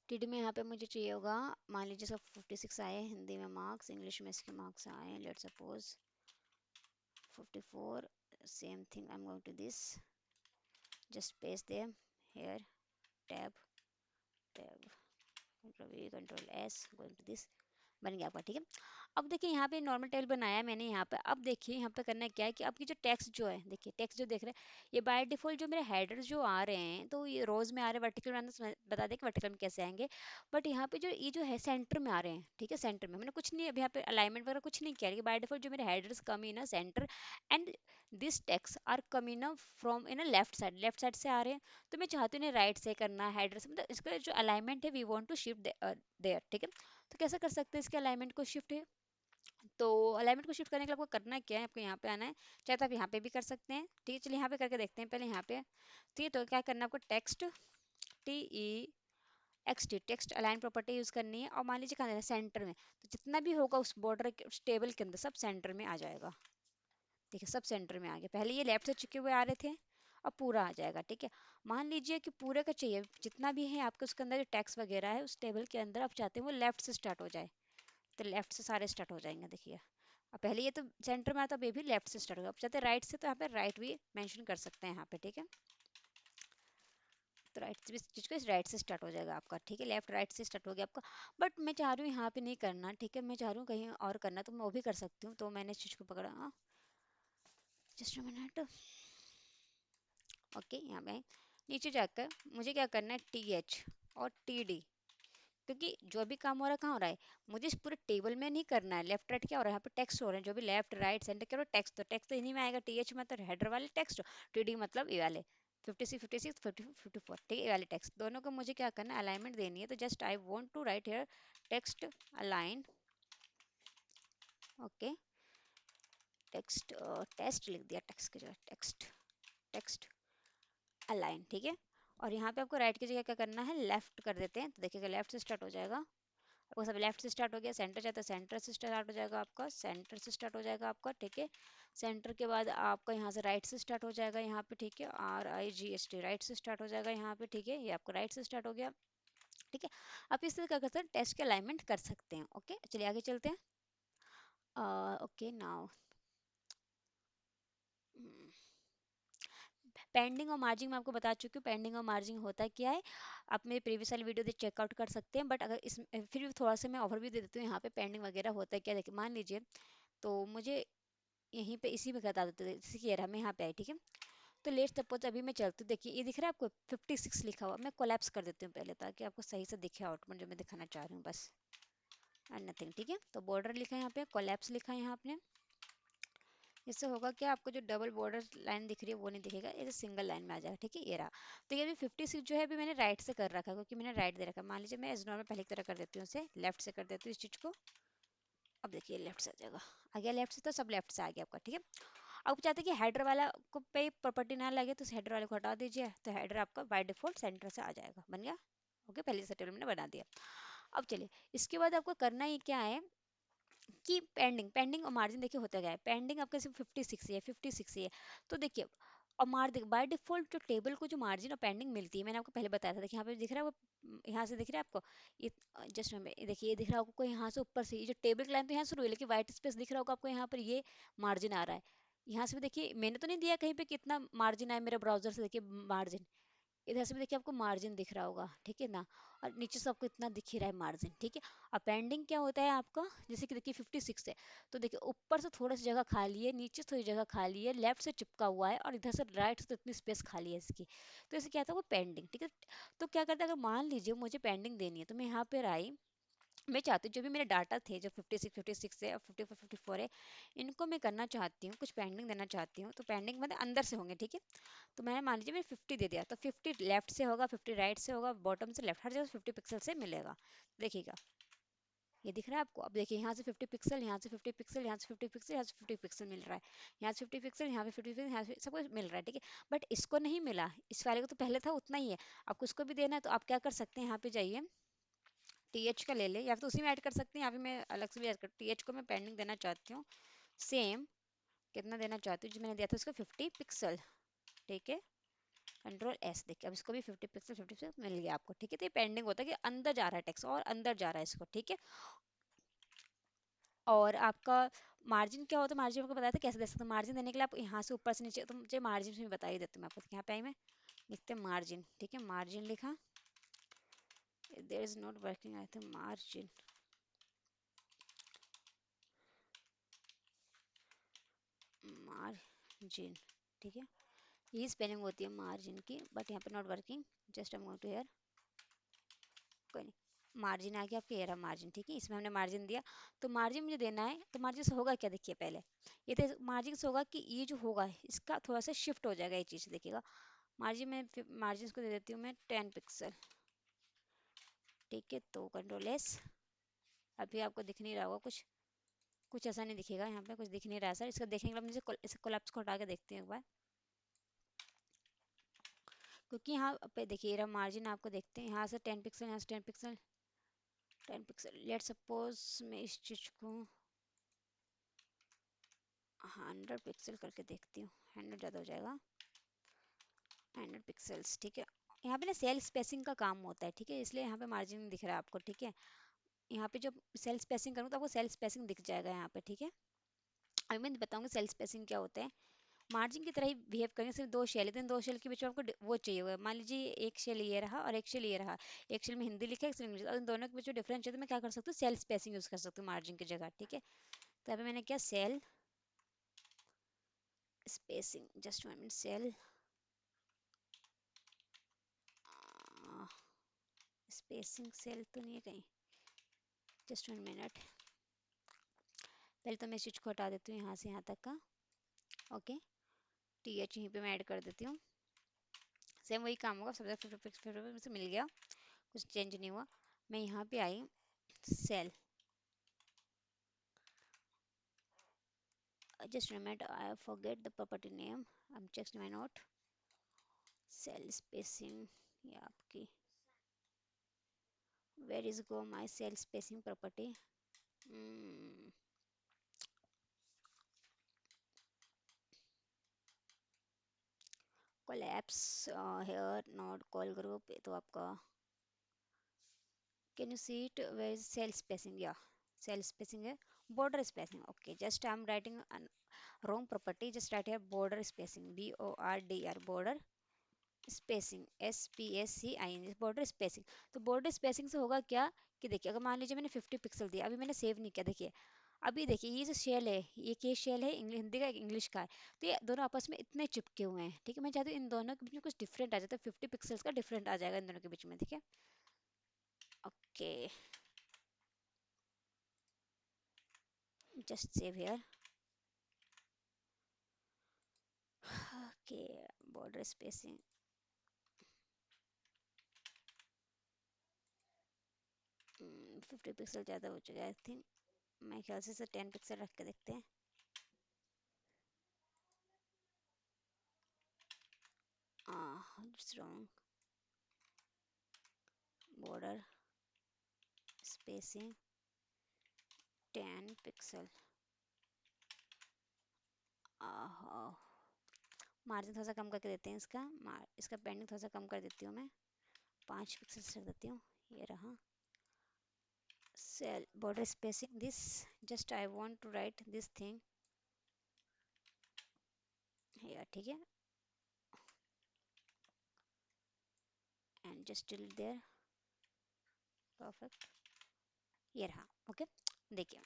T D में यहाँ पे मुझे चाहिए होगा, मान लीजिए सब 56 आए हिंदी में मार्क्स, इंग्लिश में इसके मार्क्स आए let suppose 54, same thing I am going to this, just paste them here, tab, tab, control V, control S, going to this, बन गया आपका, ठीक है। अब देखिए यहाँ पे नॉर्मल टेबल बनाया है मैंने यहाँ पे। अब देखिए यहाँ पे करना क्या है कि आपकी जो टेक्स्ट जो है, देखिए टेक्स्ट जो देख रहे हैं, ये बाय डिफॉल्ट जो मेरे हेडर्स जो आ रहे हैं, तो ये रोज में आ रहे हैं, वर्टिकल में बता दें कि वर्टिकल में कैसे आएंगे। बट यहाँ पे जो ये जो है सेंटर में आ रहे हैं, ठीक है, सेंटर में मैंने कुछ नहीं अभी यहाँ पे अलाइनमेंट वगैरह कुछ नहीं किया, बाय डिफॉल्ट जो मेरे headers come in centre and this text are come in from in left side से आ रहे हैं। तो मैं चाहती हूँ राइट से करना है हेडर्स, मतलब इसका जो अलाइनमेंट है we want to shift there, ठीक है। तो कैसे कर सकते हैं इसके अलाइनमेंट को शिफ्ट है, तो अलाइनमेंट को शिफ्ट करने के लिए आपको करना क्या है, आपको यहाँ पे आना है, चाहे तो आप यहाँ पे भी कर सकते हैं, ठीक है। चलिए यहाँ पे करके देखते हैं पहले यहाँ पे, ठीक है। तो क्या करना है आपको, text T E x T, text align property use करनी है, और मान लीजिए कहाँ सेंटर में, तो जितना भी होगा उस बॉर्डर के उस टेबल के अंदर सब सेंटर में आ जाएगा, ठीक है, सब सेंटर में आ गया। पहले ये लेफ्ट से चुके हुए आ रहे थे, अब पूरा आ जाएगा, ठीक है। मान लीजिए कि पूरे का चाहिए, जितना भी है आपके उसके अंदर जो टैक्स वगैरह है उस टेबल के अंदर आप चाहते हैं वो लेफ्ट से स्टार्ट हो जाए, तो लेफ्ट से सारे स्टार्ट हो जाएंगे, देखिए। अब पहले ये तो सेंटर में आता, अब ये भी लेफ्ट से स्टार्ट होगा। अब चाहते हैं राइट से, तो यहाँ पे राइट भी मेंशन कर सकते हैं यहाँ पे, ठीक है। तो राइट से भी चीज को राइट से स्टार्ट हो जाएगा आपका, ठीक है, लेफ्ट राइट से स्टार्ट हो गया आपका। बट मैं चाह रही हूँ यहाँ पे नहीं करना, ठीक है, मैं चाह रही हूँ कहीं और करना, तो मैं वो भी कर सकती हूँ। तो मैंने इस चीज को पकड़ा, जस्ट अ मिनट, ओके। यहाँ पे नीचे जाकर मुझे क्या करना है, टी एच और टी डी, क्योंकि जो भी काम हो रहा है कहाँ हो रहा है, मुझे इस पूरे टेबल में नहीं करना है। लेफ्ट राइट क्या हो रहा है, यहाँ पे टेक्स्ट हो रहे हैं, जो भी लेफ्ट राइट सेंटर क्या हो रहा है, टेक्स्ट, तो टेक्स्ट तो इन्हीं में आएगा, टीएच मतलब हेडर वाले टेक्स्ट, टीडी मतलब ये वाले 56 56 54, ठीक है, ये वाले टेक्स्ट दोनों को मुझे क्या करना है, अलाइनमेंट देनी है। तो just I want to write here text align, okay, text test लिख दिया, टेक्स्ट की जगह टेक्स्ट, टेक्स्ट अलाइन, ठीक है। और यहाँ पे आपको राइट की जगह क्या करना है, लेफ्ट कर देते हैं, तो देखिएगा लेफ्ट से स्टार्ट हो जाएगा, वो सब लेफ्ट से स्टार्ट हो गया। सेंटर चाहता है सेंटर से स्टार्ट हो जाएगा आपका, सेंटर से स्टार्ट हो जाएगा आपका, ठीक है। सेंटर के बाद आपका यहाँ से राइट से स्टार्ट हो जाएगा यहाँ पे, ठीक है, are I G S T, right से स्टार्ट हो जाएगा यहाँ पे, ठीक है, ये आपको राइट से स्टार्ट हो गया, ठीक है। आप इस तरह क्या करते हैं, टेस्ट के अलाइनमेंट कर सकते हैं। ओके, चलिए आगे चलते हैं। ओके नाउ पेंडिंग और मार्जिंग मैं आपको बता चुकी हूँ, पेंडिंग और मार्जिंग होता है क्या है, आप मेरे प्रीवियस वाली वीडियो देख चेकआउट कर सकते हैं। बट अगर इस फिर भी थोड़ा सा मैं ओवरव्यू दे देती हूँ, यहाँ पे पेंडिंग वगैरह होता है क्या, देखिए मान लीजिए, तो मुझे यहीं पे इसी में बता देते थे, जैसे कि मैं यहाँ पे आई, ठीक है। तो लेट सपोज अभी मैं चलती हूँ, देखिए ये दिख रहा है आपको 56 लिखा हुआ, मैं कोलैप्स कर देती हूँ पहले, ताकि आपको सही से दिखे आउटपुट जो मैं दिखाना चाह रही हूँ, बस एंड नथिंग, ठीक है। तो बॉर्डर लिखा है यहाँ पे, कोलैप्स लिखा है यहाँ आपने, इससे होगा क्या, आपको जो डबल बॉर्डर लाइन दिख रही है वो नहीं दिखेगा, ये सिंगल लाइन में आ जाएगा, ठीक है। ये रहा। तो ये भी 56 जो है अभी मैंने राइट से कर रखा है, क्योंकि मैंने राइट दे रखा है। मान लीजिए मैं एज नॉर्मल पहले की तरह कर देती हूँ, उसे लेफ्ट से कर देती हूँ इस चीज को। अब देखिए लेफ्ट से आ जाएगा, आ गया लेफ्ट से, तो सब लेफ्ट से आ गया आपका, ठीक है। अब चाहते हैं कि हेडर वाला को पे प्रॉपर्टी ना लगे, तो हेडर वाले को हटा दीजिए, तो हेडर आपका बाय डिफॉल्ट सेंटर से आ जाएगा, बन गया। ओके, पहले से टेबल मैंने बना दिया। अब चलिए, इसके बाद आपको करना ही क्या है कि पेंडिंग, पेंडिंग और मार्जिन देखिए होता क्या है। पेंडिंग आपका सिर्फ 56 ही है, 56 ही है। तो देखिए, और बाय डिफॉल्ट जो टेबल को जो मार्जिन और पेंडिंग मिलती है, मैंने आपको पहले बताया था, देखिए यहाँ पे दिख रहा है वो, यहाँ से दिख रहा है आपको ये, जस्ट में देखिए ये दिख रहा होगा आपको यहाँ से ऊपर से, ये जो टेबल की लाइन तो यहाँ शुरू हुई, लेकिन व्हाइट स्पेस दिख रहा होगा आपको यहाँ पर, ये मार्जिन आ रहा है। यहाँ से भी देखिए, मैंने तो नहीं दिया कहीं पे कितना मार्जिन आया मेरे ब्राउजर से, देखिए मार्जिन इधर से भी देखिए आपको मार्जिन दिख रहा होगा, ठीक है ना। और नीचे से आपको इतना दिख ही रहा है मार्जिन, ठीक है। अब पेंडिंग क्या होता है आपका, जैसे कि देखिए 56 है, तो देखिए ऊपर से थोड़ा सी जगह खाली है, नीचे से थोड़ी जगह खाली है, लेफ्ट से चिपका हुआ है, और इधर से राइट से तो इतनी स्पेस खाली है इसकी। तो इसे क्या था, वो पेंडिंग, ठीक है। तो क्या करता है, अगर मान लीजिए मुझे पेंडिंग देनी है, तो मैं यहाँ पे आई, मैं चाहती हूँ जो भी मेरे डाटा थे, जो 56 है और 54 है, इनको मैं करना चाहती हूँ, कुछ पेंडिंग देना चाहती हूँ, तो पेंडिंग मतलब अंदर से होंगे, ठीक है। तो मैंने मान लीजिए मैंने 50 दे दिया, तो 50 लेफ्ट से होगा, 50 राइट से होगा, बॉटम से लेफ्ट, हर जगह 50 पिक्सल से मिलेगा। देखिएगा, ये दिख रहा है आपको। अब देखिए यहाँ से 50 पिक्सल, यहाँ से 50 पिक्सल, यहाँ से 50 पिक्सल, यहाँ से 50 पिक्सल मिल रहा है, यहाँ से 50 पिक्सल, यहाँ पे 50 पिक्सल, यहाँ से सब कुछ मिल रहा है, ठीक है। बट इसको नहीं मिला, इस वाले को तो पहले था उतना ही है, आपको इसको भी देना है, तो आप क्या कर सकते हैं, यहाँ पे जाइए, टीएच का ले ले, या फिर उसी में ऐड कर सकते हैं, यहाँ पे मैं अलग से भी ऐड कर, टीएच को मैं पेंडिंग देना चाहती हूँ, सेम कितना देना चाहती हूँ, जो मैंने दिया था उसको 50 पिक्सल, ठीक है। कंट्रोल एस, देखिए अब इसको भी 50 पिक्सल, 50 पिक्सल मिल गया आपको, ठीक है। तो ये पेंडिंग होता है कि अंदर जा रहा है टेक्स्ट, और अंदर जा रहा है इसको, ठीक है। और आपका मार्जिन क्या होता है, मार्जिन आपको बताया था कैसे दे सकते हैं। मार्जिन देने के लिए आप यहाँ से ऊपर से नीचे, तो मुझे मार्जिन में बता ही देती हूँ मैं आपको। यहाँ पे आई मैं, लिखते हैं मार्जिन, ठीक है। मार्जिन लिखा, there is not working, I think margin, margin, ठीक है। ये स्पेलिंग होती है मार्जिन की, बट यहाँ पे not working, just I am going to here, कोई नहीं। मार्जिन आ गया आपके, ये रहा मार्जिन, ठीक है। इसमें हमने मार्जिन दिया, तो मार्जिन मुझे देना है, तो मार्जिन से होगा क्या, देखिए पहले ये तो मार्जिन से होगा कि ये जो होगा इसका थोड़ा सा शिफ्ट हो जाएगा, ये चीज़ देखिएगा। मार्जिन में, मार्जिन को दे देती हूँ मैं 10 पिक्सल, ठीक है। तो कंट्रोल एस, अभी आपको दिख नहीं रहा होगा कुछ, कुछ ऐसा नहीं दिखेगा यहाँ पे, कुछ दिख नहीं रहा है सर। इसका देखने के लिए मुझे इस कोलैप्स को हटा के देखते हैं एक बार, क्योंकि यहाँ पे देखिए ये मार्जिन आपको देखते हैं, यहाँ से 10 पिक्सल, यहाँ से 10 पिक्सल, 10 पिक्सल, लेट सपोज मैं इस चीज़ को 100 पिक्सल करके देखती हूँ, 100 ज़्यादा हो जाएगा, 100 पिक्सल्स, ठीक है। यहाँ पे ना सेल स्पेसिंग का काम होता है, ठीक है, इसलिए यहाँ पे मार्जिन दिख रहा है आपको, ठीक है। यहाँ पे जब सेल स्पेसिंग करूँ तो आपको सेल स्पेसिंग दिख जाएगा यहाँ पे, ठीक है। अभी मैं बताऊंगी सेल स्पेसिंग क्या होता है। मार्जिन की तरह ही बिहेव करेंगे, सिर्फ दो शेल है, तो इन दो शेल के बीच में आपको वो चाहिए होगा। मान लीजिए एक शेल ये रहा और एक शेल ये रहा, एक शेल में हिंदी लिखा है, एक शेल इंग्लिश, और इन दोनों के बीच में डिफरेंस है, तो मैं क्या कर सकती हूँ, सेल स्पेसिंग यूज कर सकती हूँ मार्जिन की जगह, ठीक है। तो अभी मैंने क्या, cell spacing, just 1 minute, cell spacing, cell तो नहीं है कहीं, जस्ट 1 मिनट, पहले तो मैं इस चीज को हटा देती हूँ यहाँ से यहाँ तक का, ओके। टी एच यहीं पे मैं ऐड कर देती हूँ, सेम वही काम होगा, सब जगह से मिल गया, कुछ चेंज नहीं हुआ। मैं यहाँ पे आई, cell, just a minute, I forget the property name, I'm checking my note, cell spacing, ये आपकी, where is go my cell spacing property, hmm, collapse here node call group, ये तो आपका, can you see it, where is cell spacing, yeah, cell spacing है, border spacing, okay, just I'm writing an wrong property, just write here border spacing, BORDR, border spacing, SPACING, border spacing. तो border spacing से होगा क्या कि देखिए, अगर मान लीजिए मैंने 50 पिक्सल दिया, अभी मैंने सेव नहीं किया, देखिए अभी देखिए ये जो शेल है, ये केस शेल है, इंग्लिश हिंदी का, एक इंग्लिश का है, तो ये दोनों आपस में इतने चिपके हुए हैं, ठीक है। मैं चाहती हूँ इन दोनों के बीच में कुछ डिफरेंट आ जाता है, 50 पिक्सल्स का डिफरेंट आ जाएगा इन दोनों के बीच में, ठीक है। Okay, just save here, okay, border spacing 50 pixel ज़्यादा हो चुका है आई थिंक। मेरे ख्याल से 10 पिक्सल रख के देखते हैं। It's wrong. Border spacing 10 pixel. Margin थोड़ा सा कम करके देते हैं इसका। इसका पेंडिंग थोड़ा सा कम कर देती हूँ मैं, 5 पिक्सल कर देती हूँ। ये रहा cell border spacing this, just I want to write this thing here, ठीक है, and just till there, perfect. ये रहा ओके। देखिए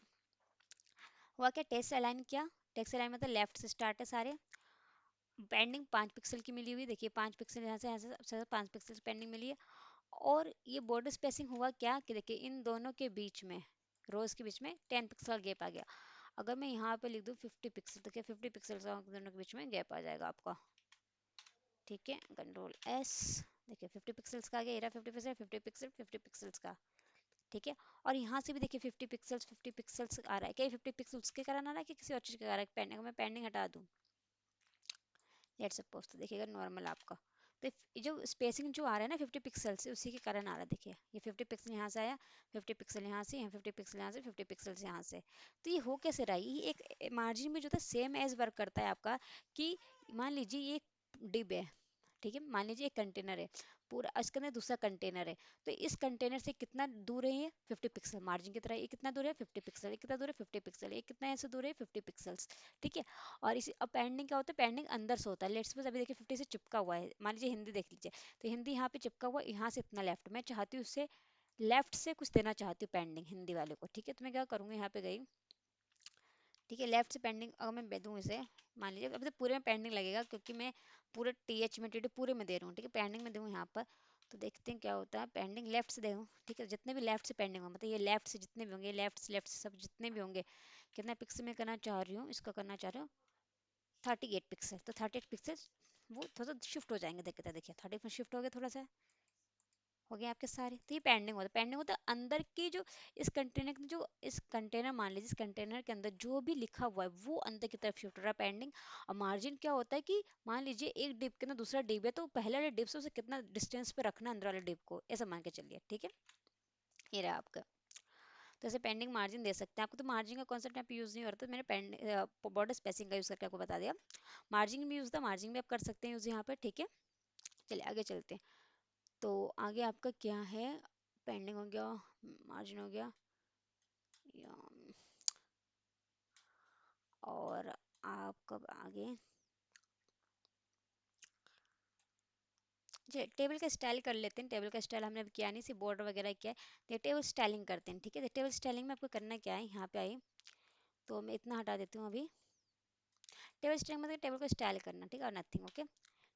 हुआ क्या, टेक्स्ट अलाइन किया। टेक्स्ट अलाइन मतलब लेफ्ट से स्टार्ट है सारे। पेंडिंग 5 पिक्सल की मिली हुई, देखिए 5 पिक्सल यहाँ से 5 पिक्सल पेंडिंग मिली है। और ये बॉर्डर स्पेसिंग हुआ क्या कि देखिए इन दोनों के बीच में, रोज के बीच में 10 पिक्सल गैप आ गया। अगर मैं यहाँ पे लिख दूँ 50 पिक्सल, तो क्या 50 पिक्सल का दोनों के बीच में गैप आ जाएगा आपका। ठीक है, कंट्रोल एस। देखिए 50 पिक्सल्स का आ गया, ये रहा 50 पिक्सल, 50 पिक्सल, 50 पिक्सल्स का। ठीक है, और यहाँ से भी देखिए 50 पिक्सल्स, 50 पिक्सल्स आ रहा है। क्या 50 पिक्सल्स के कारण आ रहा है कि किसी और चीज़ के कारण? पेंडिंग, मैं पेंडिंग हटा दूँ लेट्स सपोज, तो देखिएगा नॉर्मल आपका। तो ये जो स्पेसिंग जो आ रहा है ना 50 पिक्सल से, उसी के कारण आ रहा है। देखिए ये 50 पिक्सल यहाँ से आया, 50 पिक्सल यहाँ से, यहाँ 50 पिक्सल यहाँ से, 50 पिक्सल यहाँ से। तो ये हो कैसे रहा है? ये एक मार्जिन में जो था सेम एज वर्क करता है आपका। कि मान लीजिए ये डिब है, ठीक है, मान लीजिए एक कंटेनर है पूरा, इसके अंदर दूसरा कंटेनर है। तो इस कंटेनर से कितना दूर है ये? 50 पिक्सल मार्जिन की तरह। ये कितना दूर है? 50 पिक्सल। ये कितना दूर है? 50 पिक्सल। ये कितना ऐसे दूर है? 50 पिक्सल्स। ठीक है, और इसी अब पेंडिंग क्या होता है? पेंडिंग अंदर से होता है। लेट्स सपोज अभी देखिए 50 से चिपका हुआ है, मान लीजिए हिंदी देख लीजिए, तो हिंदी यहाँ पे चिपका हुआ, यहाँ से इतना लेफ्ट, मैं चाहती हूँ उससे लेफ्ट से कुछ देना चाहती हूँ पेंडिंग हिंदी वाले को। ठीक है, तो मैं क्या करूँगी, यहाँ पे गई, ठीक है, लेफ्ट से पेंडिंग अगर मैं दूँ इसे, मान लीजिए अभी तो पूरे में पेंडिंग लगेगा क्योंकि मैं पूरे TH में TD पूरे में दे रहा हूँ। ठीक है, पेंडिंग में दूँ यहाँ पर, तो देखते हैं क्या होता है। पेंडिंग लेफ्ट से दूँ, ठीक है, जितने भी लेफ्ट से पेंडिंग हो, मतलब ये लेफ्ट से जितने भी होंगे, लेफ्ट से सब जितने भी होंगे, कितना पिक्सल में करना चाह रही हूँ, इसका करना चाह रही हूँ 38 पिक्सल। तो 38 पिक्सल वो थोड़ा सा शिफ्ट हो जाएंगे, देखते देखिए 30 में शिफ्ट हो गया थोड़ा सा, हो गए आपके सारे। तो ये पेंडिंग होता है। पेंडिंग होता है अंदर की जो इस कंटेनर, जो इस कंटेनर, मान लीजिए इस कंटेनर के अंदर जो भी लिखा हुआ है वो अंदर की तरफ शिफ्ट हो रहा है, पेंडिंग। और मार्जिन क्या होता है कि मान लीजिए एक डिप के अंदर दूसरा डिप है, तो पहले वाले डिप से उसे कितना डिस्टेंस पे रखना है अंदर वाले डिप को, ऐसा मान के चलिए। ठीक है, ये रहा आपका। तो ऐसे पेंडिंग मार्जिन दे सकते हैं। आपको तो मार्जिन का कॉन्सेप्ट यहाँ पे यूज़ नहीं हो रहा, तो मैंने पेंडिंग बॉर्डर स्पेसिंग का यूज़ करके आपको बता दिया। मार्जिन भी यूज़ था, मार्जिन भी आप कर सकते हैं यूज़ यहाँ पे। ठीक है, चलिए आगे चलते हैं। तो आगे आपका क्या है, पेंडिंग हो गया, मार्जिन हो गया, या और आप कब आगे, चलिए टेबल का स्टाइल कर लेते हैं। टेबल का स्टाइल हमने अभी किया नहीं, सिर्फ बॉर्डर वगैरह किया है, तो टेबल स्टाइलिंग करते हैं। ठीक है, तो टेबल स्टाइलिंग में आपको करना क्या है, यहाँ पे आई तो मैं इतना हटा देती हूँ अभी। टेबल स्टाइलिंग मतलब टेबल को स्टाइल करना, ठीक है, और नथिंग। ओके,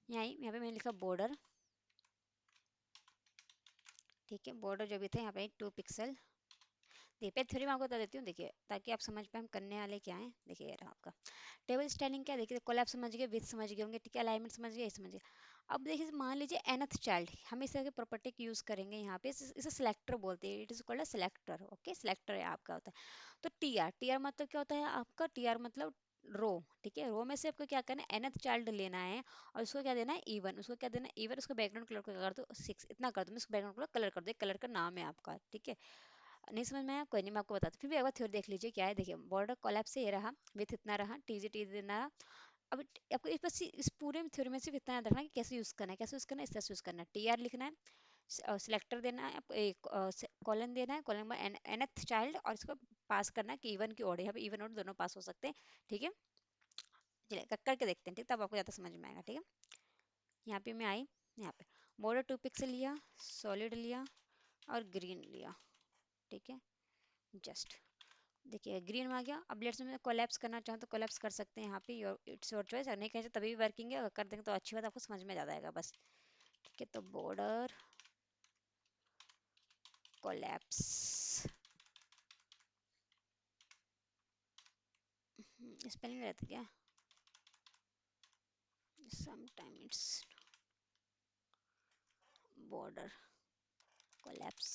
यहाँ पे मैंने लिखा बॉर्डर। ठीक है, बॉर्डर जो भी था यहाँ पे 2 पिक्सल। देखिए पेज थ्योरी में आपको बता देती हूँ, देखिए ताकि आप समझ पाए हम करने वाले क्या है। देखिए ये रहा आपका टेबल स्टाइलिंग। क्या देखिए, कोलैप समझ गए, विथ समझ गए होंगे, ठीक है, अलाइनमेंट समझ गए, ये समझ गए। अब देखिए मान लीजिए nth चाइल्ड, हम इस तरह के प्रॉपर्टी का यूज करेंगे यहाँ पे, इसे सिलेक्टर बोलते हैं, it is called a selector. Okay, selector है आपका होता है। तो टीआर मतलब क्या होता है आपका, टीआर मतलब रो। ठीक है, रो में से आपको क्या करना है, nth चाइल्ड लेना है, और उसको क्या देना है, इवन। उसको क्या देना है, इवन। उसको बैकग्राउंड कलर को कर दो 6, इतना कर दो, मैं उसको बैकग्राउंड कलर कर दो, कलर का नाम है आपका। ठीक है, नहीं समझ में आया, कोई नहीं, मैं आपको बताती हूँ। फिर भी एक बार थ्योरी देख लीजिए क्या है। देखिए बॉर्डर कोलैप्स से ये रहा, विथ इतना रहा, टी देना रहा। अब आपको इस बस इस पूरे थ्योरी में सिर्फ इतना याद रखना है कि कैसे यूज करना है, कैसे यूज करना है, इस तरह से यूज करना है। टीआर लिखना है, सिलेक्टर देना है, एक कॉलन देना है, कॉलन में nth चाइल्ड, और इसको पास करना है कि इवन की ऑर्डर, यहाँ पे इवन ऑर्डर दोनों पास हो सकते हैं। ठीक है, चलिए करके देखते हैं, ठीक, तब आपको ज़्यादा समझ में आएगा। ठीक है, यहाँ पे मैं आई, यहाँ पे बॉर्डर 2 पिक्सल लिया, सॉलिड लिया और ग्रीन लिया। ठीक है, जस्ट देखिए ग्रीन में आ गया। अब लेट्स में कोलैप्स करना चाहूँ तो कोलैप्स कर सकते हैं यहाँ पे, योर इट्स योर चॉइस। नहीं कहें तभी भी वर्किंग है, अगर कर देंगे तो अच्छी बात, आपको समझ में ज़्यादा आएगा बस। ठीक है, तो बॉर्डर कोलैप्स, स्पेलिंग रहती क्या, समटाइम इट्स बॉर्डर कोलैप्स।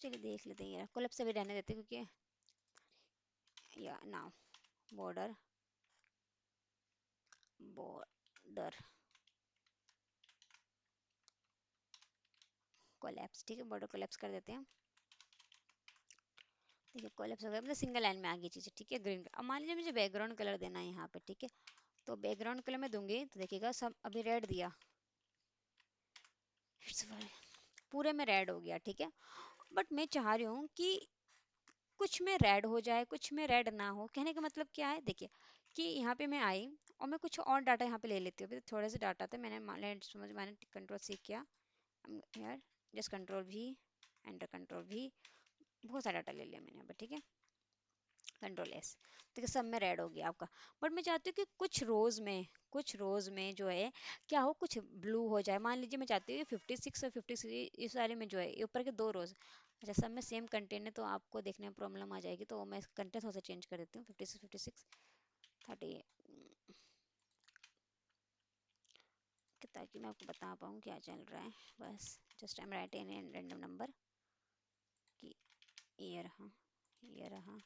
चलिए देख लेते हैं, यार कोलैप्स अभी रहने देते हैं क्योंकि या नाउ बॉर्डर बॉर्डर कोलैप्स, ठीक है बॉर्डर कोलैप्स कर देते हैं। ठीक है कोलैप्स हो गया, मतलब सिंगल लाइन में आ गई चीज़ें, ठीक है ग्रीन। अब मान लीजिए मुझे बैकग्राउंड कलर देना है यहाँ पे, ठीक है तो बैकग्राउंड कलर में दूंगी तो देखिएगा सब अभी रेड दिया, पूरे में रेड हो गया, ठीक है। बट मैं चाह रही हूँ कि कुछ में रेड हो जाए कुछ में रेड ना हो। कहने का मतलब क्या है, देखिए कि यहाँ पे मैं आई और मैं कुछ और डाटा यहाँ पे ले लेती हूँ। अभी थोड़े से डाटा थे, मैंने कंट्रोल सी किया यार, जस्ट कंट्रोल भी, एंटर कंट्रोल भी, बहुत सारा डाटा ले लिया मैंने यहाँ पे, ठीक है कंट्रोल एस। तो सब में रेड हो गया आपका। बट मैं चाहती हूँ कि कुछ रोज में जो है क्या हो, कुछ ब्लू हो जाए। मान लीजिए मैं चाहती हूँ 56 और 53 इस वाले में जो है ये ऊपर के 2 रोज, अच्छा सब में सेम कंटेंट है तो आपको देखने में प्रॉब्लम आ जाएगी, तो मैं कंटेंट थोड़ा सा चेंज कर देती हूँ 56 56 30, ताकि मैं आपको बता पाऊँ क्या चल रहा है। बस just I am writing in random number कि ये रहा, ये रहा,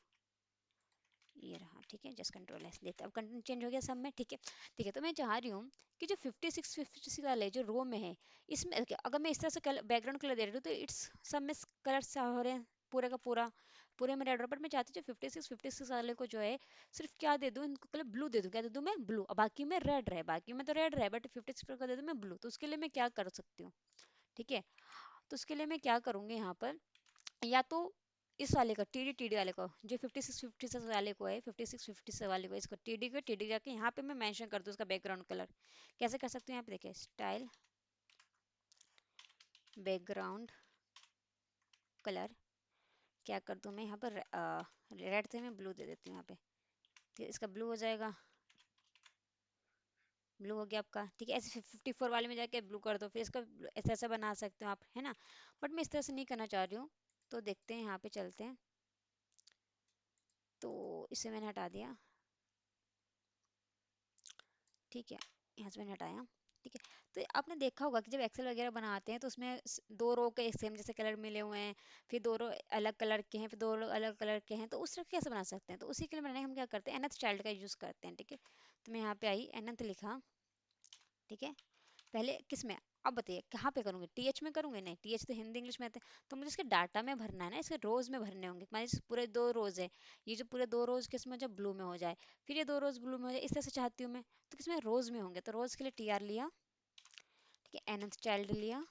ये रहा, ठीक है जस्ट कंट्रोल एस देते, अब कंटेंट चेंज हो गया सब में, ठीक है। ठीक है तो मैं चाह रही हूँ कि जो 56 वाले जो रो में है इसमें okay, अगर मैं इस तरह से बैकग्राउंड कलर दे रही हूँ तो इट्स सब में कलर हो रहे हैं पूरे का पूरा, पूरे में रेड। बट मैं चाहती हूँ जो 56 वाले को जो है सिर्फ क्या दे दूँ, इनको कलर ब्लू दे दूँ। क्या दे दूँ मैं, ब्लू। अब बाकी में रेड रहे, बाकी में तो रेड रहे, बट 56 को दे दूँ मैं ब्लू। तो उसके लिए मैं क्या कर सकती हूँ, ठीक है। तो उसके लिए मैं क्या करूँगी यहाँ पर, या तो इस वाले का टीडी वाले को, जो 56 वाले को है, 56 वाले को, इसको टीडी जाके यहाँ पे मैं मेंशन कर दूँ उसका बैकग्राउंड कलर। कैसे कर सकते हैं, यहाँ पे देखिए स्टाइल बैकग्राउंड कलर, क्या कर दूँ मैं यहाँ पर रेड से मैं ब्लू दे देती हूँ यहाँ पे, ठीक है इसका ब्लू हो जाएगा, ब्लू हो गया आपका, ठीक है। ऐसे 54 वाले में जाके ब्लू कर दो, फिर इसका ऐसा ऐसा बना सकते हो आप, है ना। बट मैं इस तरह से नहीं करना चाह रही हूँ, तो देखते हैं यहाँ पे चलते हैं। तो इसे मैंने हटा दिया, ठीक है यहाँ से मैंने हटाया, ठीक है। तो आपने देखा होगा कि जब एक्सेल वगैरह बनाते हैं तो उसमें 2 रो के सेम जैसे कलर मिले हुए हैं, फिर 2 रो अलग कलर के हैं, फिर 2 रो अलग कलर के हैं, तो उस तरह कैसे बना सकते हैं। तो उसी के लिए मैंने हम क्या करते हैं, एनथ चाइल्ड का यूज़ करते हैं, ठीक है। तो मैं यहाँ पे आई, एनथ लिखा, ठीक है। पहले किस में, अब बताइए कहाँ पे करूँगी, टीएच में करूँगी, नहीं टीएच तो हिंदी इंग्लिश में आते हैं। तो मुझे इसके डाटा में भरना है ना, इसके रोज में भरने होंगे। मान लीजिए पूरे 2 रोज है, ये जो पूरे 2 रोज किस में, जब ब्लू में हो जाए, फिर ये 2 रोज ब्लू में हो जाए, इस तरह से चाहती हूँ मैं। तो किसमें, रोज में होंगे। तो रोज के लिए टीआर लिया, ठीक है nth चाइल्ड लिया,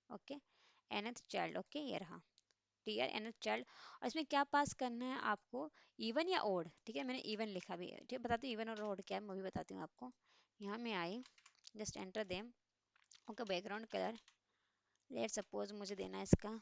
ओके nth चाइल्ड, ओके ये रहा टीआर nth चाइल्ड। और इसमें क्या पास करना है आपको, इवन या ओड, ठीक है मैंने इवन लिखा भी है, ठीक है बताती हूँ इवन और ओड क्या है, मैं भी बताती हूँ आपको। यहाँ मैं I, just enter them, okay background colour let suppose मुझे देना है इसका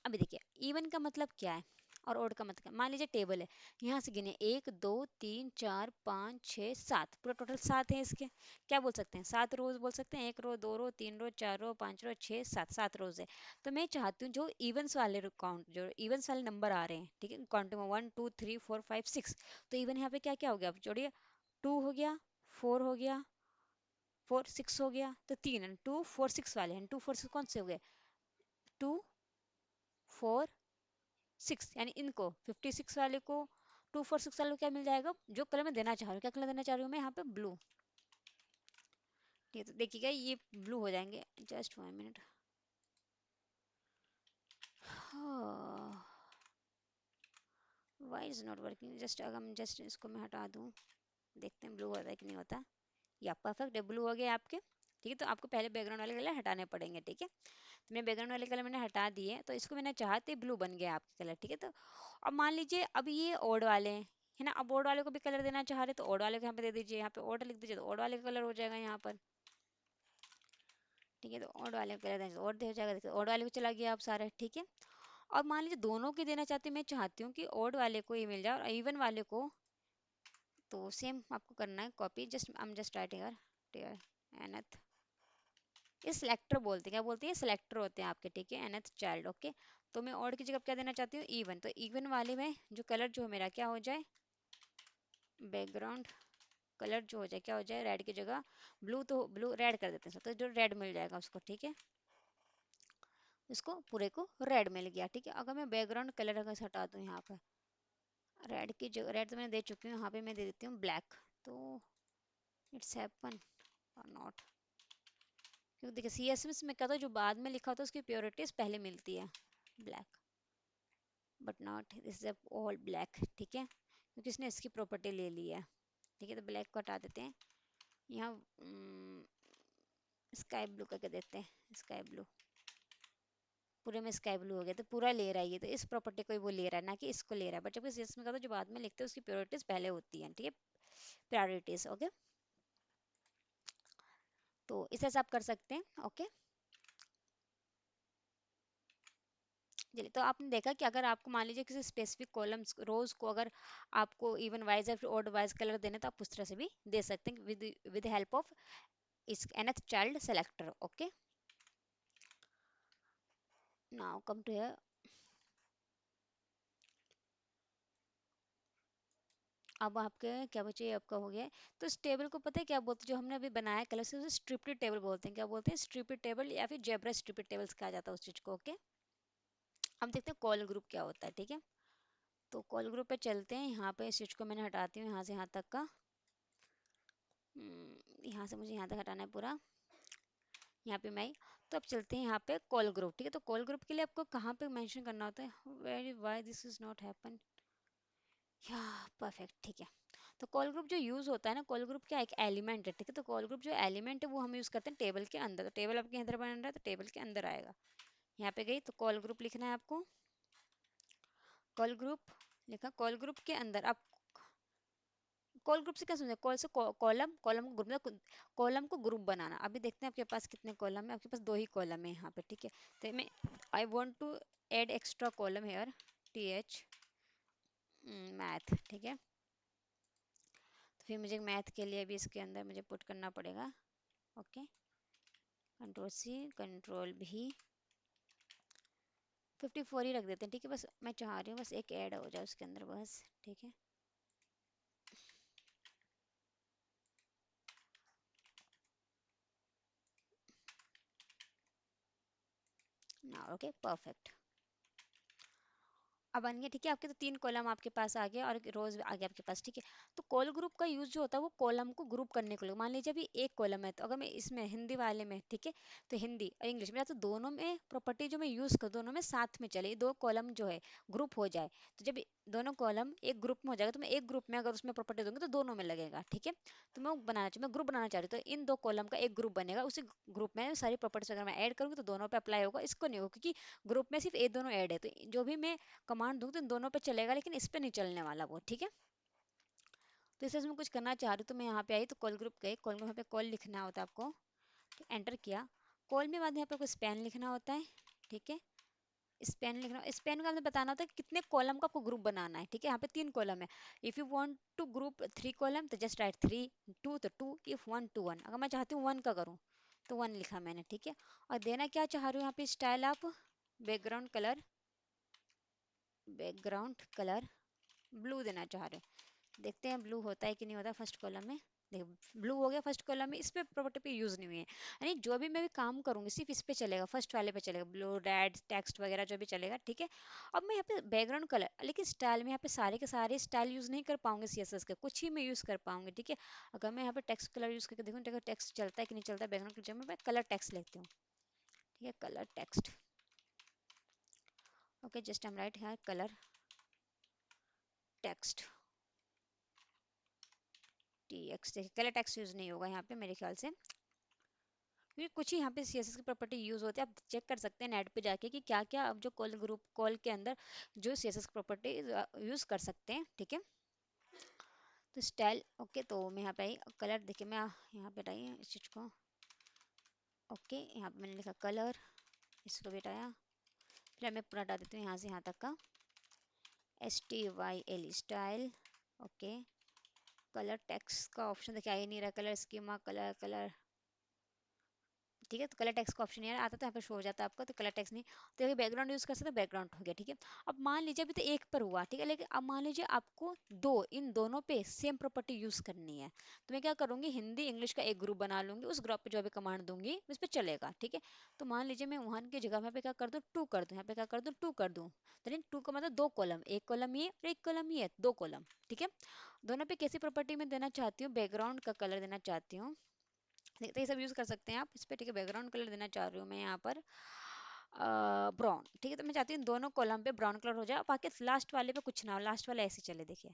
अभी देखिए इवन का मतलब क्या है और ओड का मतलब, मान लीजिए टेबल है, यहाँ से गिने 1 2 3 4 5 6 7, पूरा टोटल 7 है इसके। क्या बोल सकते हैं, 7 रोज बोल सकते हैं, 1 रो 2 रो 3 रो 4 रो 5 रो 6 7 7 रोज है। तो मैं चाहती हूँ जो इवन्स वाले काउंट, जो इवन्स वाले नंबर आ रहे हैं, ठीक है काउंट में 1 2 3 4 5 6, तो इवन यहाँ पे क्या क्या हो गया, अब जोड़िए 2 हो गया, 4 हो गया, 4 6 हो गया, तो 3 2 4 6 वाले हैं, 2 4 6 कौन से हो गए, 2 4 6, यानी इनको 56 वाले को 2 4 6 वाले को क्या मिल जाएगा, जो कलर मैं देना चाह रही हूँ। क्या कलर देना चाह रही हूँ मैं यहाँ पे, ब्लू, ठीक है। तो देखिएगा ये ब्लू हो जाएंगे, just 1 minute. Why is not working, just अगर हम जस्ट इसको मैं हटा दूँ, देखते हैं ब्लू होता है कि नहीं होता। या परफेक्ट है, ब्लू हो गए आपके, ठीक है। तो आपको पहले बैकग्राउंड वाले कलर हटाने पड़ेंगे, ठीक है। तो मैं बैकग्राउंड वाले कलर मैंने हटा दिए, तो इसको मैंने चाहते ब्लू बन गया आपके कलर, ठीक है। तो अब मान लीजिए अब ये ओड वाले हैं, है ना, अब ओड वाले को भी कलर देना चाह रहे तो ओड वाले को यहाँ पे दे दीजिए, यहाँ पे ओड लिख दीजिए तो ओड वाले का कलर हो जाएगा यहाँ पर, ठीक है। तो ओड वाले को कलर देंगे तो ओड दे हो जाएगा, देखिए ओड वाले को चला गया आप सारे, ठीक है। और मान लीजिए दोनों के देना चाहती हूँ, मैं चाहती हूँ कि ओड वाले को ये मिल जाए और इवन वाले को, तो सेम आपको करना है copy, just I am just writing nth, ये सिलेक्टर बोलते हैं, क्या बोलते हैं, सिलेक्टर होते हैं आपके, ठीक है nth चाइल्ड, ओके। तो मैं ऑड की जगह क्या देना चाहती हूँ, इवन। तो इवन वाले में जो कलर जो मेरा क्या हो जाए, बैकग्राउंड कलर जो हो जाए क्या हो जाए, रेड की जगह ब्लू, तो ब्लू रेड कर देते हैं, तो जो रेड मिल जाएगा उसको, ठीक है। इसको पूरे को रेड मिल गया, ठीक है। अगर मैं बैकग्राउंड कलर अगर हटा दूँ यहाँ पे, रेड की जगह, रेड तो मैंने दे चुकी हूँ, यहाँ पे मैं दे देती हूँ ब्लैक। तो इट्स हैपन और नॉट, क्योंकि देखिए CSS में क्या था, जो बाद में लिखा होता है उसकी प्योरिटीज पहले मिलती है, black, but not this is all black, ठीक है, क्योंकि इसने इसकी प्रॉपर्टी ले ली है, ठीक है। तो ब्लैक को हटा देते हैं, यहाँ स्काई ब्लू करके देते हैं, स्काई ब्लू, पूरे में स्काई ब्लू हो गया, तो पूरा ले रहा है ये, तो इस प्रॉपर्टी को ही वो ले रहा है, ना कि इसको ले रहा है। बट जब CSS में का, तो जो बाद में लिखते हैं उसकी प्योरिटीज पहले होती हैं, ठीक है, प्रायोरिटीज, ओके। तो इस तरह से आप कर सकते हैं, ओके। चलिए, तो आपने देखा कि अगर आपको मान लीजिए किसी स्पेसिफिक कॉलम्स रोज को अगर आपको इवन वाइज या फिर ऑड वाइज कलर देने, तो आप उस तरह से भी दे सकते हैं विद हेल्प ऑफ इस nth child selector, okay. Now come to here, अब आपके क्या बचे, ये आपका हो गया है। तो इस टेबल को पता है क्या बोलते हैं, जो हमने अभी बनाया कलर से, उसे स्ट्रिप्टेड टेबल बोलते हैं, क्या बोलते हैं, स्ट्रिप्टेड टेबल या फिर जेब्रा स्ट्रिप्टेड टेबल्स कहा जाता है उस चीज को, ओके। हम देखते हैं कॉल ग्रुप क्या होता है, ठीक है। तो कॉल ग्रुप पे चलते हैं, यहाँ पे इस चीज को मैंने हटाती हूँ, यहाँ से यहाँ तक का, यहाँ से मुझे यहाँ तक हटाना है पूरा, यहाँ पे मैं, तो अब चलते हैं यहाँ पे कॉल ग्रुप, ठीक है। तो कॉल ग्रुप के लिए आपको कहाँ पे मेंशन करना होता है, very why this is not happen, या परफेक्ट, ठीक है। तो कॉल ग्रुप जो यूज होता है ना, कॉल ग्रुप क्या एक एलिमेंट है, ठीक है। तो कॉल ग्रुप जो एलिमेंट है वो हम यूज करते हैं टेबल के अंदर, तो टेबल आपके अंदर बन रहा है, तो टेबल के अंदर आएगा, यहाँ पे गई, तो कॉल ग्रुप लिखना है आपको, कॉल ग्रुप लिखा, कॉल ग्रुप के अंदर आप, कॉल ग्रुप से क्या समझे, कॉल से कॉलम, कॉलम को ग्रुप, कॉलम को ग्रुप बनाना। अभी देखते हैं आपके पास कितने कॉलम है, आपके पास दो ही कॉलम है यहाँ पे, ठीक है। तो मैं, I want to add extra column here, TH math, ठीक है। तो फिर मुझे मैथ के लिए भी इसके अंदर मुझे पुट करना पड़ेगा, okay. Control C, control V, 54 ही रख देते हैं, ठीक है। बस मैं चाह रही हूँ बस एक ऐड हो जाए उसके अंदर, बस, ठीक है ना, ओके परफेक्ट। अब बन गया, ठीक है। आपके तो तीन कॉलम आपके पास आ गया और रोज आ गया आपके पास, ठीक है। तो कॉल ग्रुप का यूज जो होता है वो कॉलम को ग्रुप करने के लिए, मान लीजिए अभी एक कॉलम है, तो अगर मैं इसमें हिंदी वाले में, ठीक है, तो हिंदी और इंग्लिश में, तो दोनों में प्रॉपर्टी जो मैं यूज कर, दोनों में साथ में चले, दो कॉलम जो है ग्रुप हो जाए, तो जब दोनों कॉलम एक ग्रुप में हो जाएगा, तो मैं एक ग्रुप में अगर उसमें प्रॉपर्टी दूंगी तो दोनों में लगेगा, ठीक है। तो मैं बनाना चाहिए, मैं ग्रुप बनाना चाह रही हूँ, तो इन दो कॉलम का एक ग्रुप बनेगा, उसी ग्रुप में सारी प्रॉपर्टीज अगर मैं ऐड करूँगी तो दोनों पे अप्लाई होगा, इसको नहीं होगा, क्योंकि ग्रुप में सिर्फ ये दोनों ऐड है, तो जो भी मैं कमांड दूँ तो इन दोनों पे चलेगा, लेकिन इस पे नहीं चलने वाला वो, ठीक है। तो इसे मैं कुछ करना चाह रही हूँ, तो मैं यहाँ पे आई, तो कॉल ग्रुप गई, कॉल ग्रुप, यहाँ पे कॉल लिखना होता है आपको, एंटर किया, कॉल में बाद यहाँ पे आपको स्पैन लिखना होता है, ठीक है। स्पैन लिखना, स्पैन का हमें बताना होता है कि कितने कॉलम का आपको ग्रुप बनाना है, ठीक है। यहाँ पे तीन कॉलम है, if you want to group 3 column तो जस्ट राइट 3, 2 तो 2, इफ 1 to 1, अगर मैं चाहती हूँ 1 का करूँ तो 1 लिखा मैंने, ठीक है। और देना क्या चाह रही हूँ यहाँ पे स्टाइल, आप background colour, background colour blue देना चाह रहे हैं, देखते हैं ब्लू होता है कि नहीं होता फर्स्ट कॉलम में। देखो ब्लू हो गया फर्स्ट कॉलम में, इस पे प्रॉपर्टी पे यूज नहीं हुई है, यानी जो भी मैं भी काम करूंगी सिर्फ इस पे चलेगा, फर्स्ट वाले पे चलेगा, ब्लू रेड टेक्स्ट वगैरह जो भी चलेगा, ठीक है। अब मैं यहाँ पे बैकग्राउंड कलर, लेकिन स्टाइल में यहाँ पे सारे के सारे स्टाइल यूज नहीं कर पाऊंगी CSS के, कुछ ही मैं यूज कर पाऊंगी, ठीक है। अगर मैं यहाँ पे टेक्स्ट कलर यूज करके देखूँ, टेक्स्ट चलता है कि नहीं चलता है, बैकग्राउंड की जगह मैं कलर टेक्स्ट लिखती हूँ, ठीक है, colour text, okay, just I M right here colour text, TX, देखिए कलर टेक्स्ट यूज नहीं होगा यहाँ पे मेरे ख्याल से, क्योंकि कुछ ही यहाँ पे CSS की प्रॉपर्टी यूज होती है, आप चेक कर सकते हैं नेट पे जाके कि क्या क्या अब जो कॉल ग्रुप कॉल के अंदर जो CSS की प्रॉपर्टी यूज कर सकते हैं, ठीक है। तो स्टाइल, ओके, तो मैं यहाँ पे आई, कलर देखिए मैं यहाँ पे हटाई इस चीज को, ओके, यहाँ पे मैंने लिखा कलर, इसको भी हटाया, फिर मैं पूरा हटा देती हूँ यहाँ से यहाँ तक का, STYL style, okay. Colour text का ऑप्शन देखिए आ ही नहीं रहा, कलर स्कीमा, कलर कलर ठीक है। तो कलर टेक्स्ट का ऑप्शन यार आता तो यहाँ पे शो हो जाता है आपका, तो कलर टेक्स्ट नहीं। तो ये बैकग्राउंड यूज कर सकते, बैकग्राउंड हो गया, ठीक है। अब मान लीजिए अभी तो एक पर हुआ, ठीक है, लेकिन अब मान लीजिए आपको दो, इन दोनों पे सेम प्रॉपर्टी यूज करनी है, तो मैं क्या करूंगी, हिंदी इंग्लिश का एक ग्रुप बना लूंगी, उस ग्रुप पे जो भी कमांड दूंगी उस पर चलेगा, ठीक है। तो मान लीजिए मैं वन की जगह यहाँ पे क्या कर दूँ, टू कर दूँ, यहाँ पे क्या कर दूँ, टू कर दूँ। तो टू का मतलब दो कॉलम, एक कॉलम ये और एक कॉलम ये, दो कॉलम, ठीक है। दोनों पे कैसी प्रॉपर्टी में देना चाहती हूँ, बैकग्राउंड का कलर देना चाहती हूँ, तो ये सब यूज कर सकते हैं आप इस पे, ठीक है। बैकग्राउंड कलर देना चाह रही हूँ मैं यहाँ पर ब्राउन, ठीक है। तो मैं चाहती हूँ दोनों कॉलम पे ब्राउन कलर हो जाए, बाकी लास्ट वाले पे कुछ ना हो, लास्ट वाला ऐसे चले, देखिए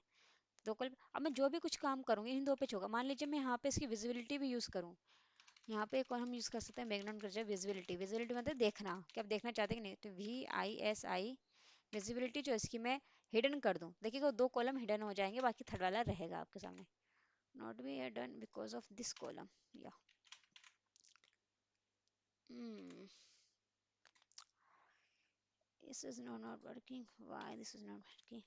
दो कॉलम। अब मैं जो भी कुछ काम करूंगी इन दो पे होगा। मान लीजिए मैं यहाँ पे इसकी विजिबिलिटी भी यूज करूँ, यहाँ पे एक और हम यूज कर सकते हैं बैकग्राउंड कर जाए विजिबिलिटी। विजिबिलिटी मतलब देखना कि आप देखना चाहते हैं कि नहीं, तो VISI विजिबिलिटी जो इसकी मैं हिडन कर दूं, देखिएगा दो कॉलम हिडन हो जाएंगे, बाकी थर्ड वाला रहेगा आपके सामने। Not be hidden because of this column, या this is not working, why this is not working,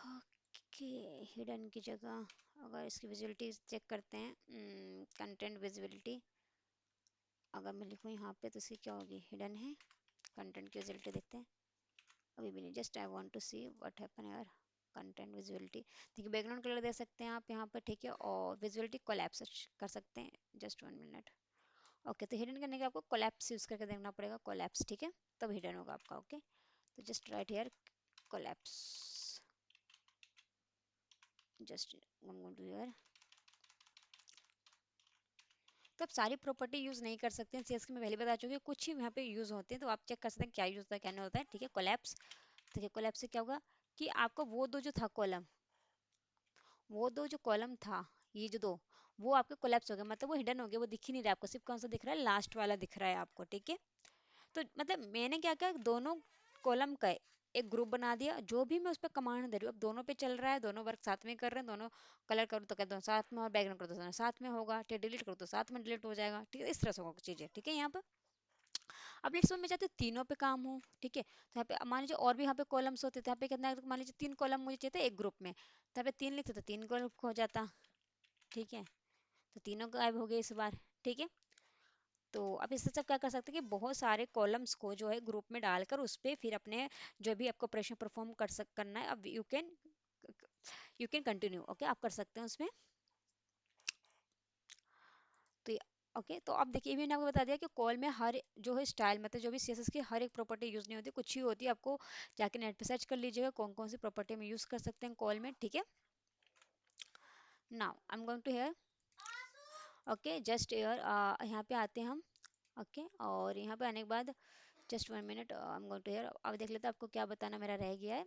okay. Hidden की जगह अगर इसकी विजिबिलिटी चेक करते हैं, कंटेंट विजिबिलिटी अगर मैं लिखूँ यहाँ पे तो इसकी क्या होगी, हिडन है। कंटेंट की विजिबिलिटी देखते हैं, अभी भी नहीं, just I want to see what happen यार। कंटेंट विजिबिलिटी, देखिए बैकग्राउंड कलर दे सकते हैं आप यहाँ पर, ठीक है। और विजिबिलिटी कोलैप्स कर सकते हैं, जस्ट 1 मिनट। ओके, तो हिडन करने के आपको कोलैप्स यूज करके देखना पड़ेगा, कोलैप्स, ठीक है, तब हिडन होगा आपका। ओके, तो just right here collapse, just here. तो आप सारी प्रॉपर्टी यूज नहीं कर सकते हैं सीएस के, मैं पहले बता चुकी हूँ, कुछ ही यहाँ पे यूज होते हैं, तो आप चेक कर सकते हैं क्या यूज होता है क्या नहीं होता है, ठीक है। कोलैप्स, ठीक है। कोलैप्स से क्या होगा कि आपका वो दो जो था कॉलम, वो दो जो कॉलम था, ये जो दो, वो आपके कोलैप्स हो गया, मतलब वो हिडन हो गया, वो दिख ही नहीं रहा आपको, सिर्फ कौन सा दिख रहा है, लास्ट वाला दिख रहा है आपको, ठीक है। तो मतलब मैंने क्या किया, दोनों कॉलम का एक ग्रुप बना दिया, जो भी मैं उस पर कमांड दे रही हूँ, अब दोनों पे चल रहा है, दोनों वर्क साथ में कर रहे हैं, दोनों कलर करो तो कहते हैं साथ में, और बैकग्राउंड करो तो दोनों साथ में होगा, ठीक है। डिलीट करो तो साथ में डिलीट हो जाएगा, ठीक है। इस तरह से होगा चीजें, ठीक है। यहाँ पर अब लेट्स मैं चाहती हूँ तीनों पे काम हो, ठीक है। तो यहाँ पे मान लीजिए और भी यहाँ पे कॉलम्स होते थे, यहाँ पे कितना है, तो मान लीजिए 3 कॉलम मुझे चाहिए था एक ग्रुप में, तो यहाँ पे 3 लिखते तो 3 ग्रुप हो जाता, ठीक है। तो तीनों गायब हो गए इस बार, ठीक है। तो अब इससे सब क्या कर सकते हैं कि बहुत सारे कॉलम्स को जो है ग्रुप में डालकर उस पे फिर अपने जो भी आपको ऑपरेशन परफॉर्म करना है, अब यू कैन कंटिन्यू, ओके, आप कर सकते हैं उसमें। तो ओके, तो अब देखिए, मैंने आपको बता दिया कि कॉल में हर जो है स्टाइल, मतलब जो भी सीएसएस की हर एक प्रॉपर्टी यूज नहीं होती, कुछ ही होती है। आपको जाके नेट पे सर्च कर लीजिएगा कौन कौन सी प्रॉपर्टी में यूज कर सकते हैं कॉल में, ठीक है। Now I am going to here, okay, just here यहाँ पे आते हैं हम, ओके। और यहाँ पे आने के बाद just 1 minute, I am going to here, अब देख लेते हैं आपको क्या बताना मेरा रह गया है,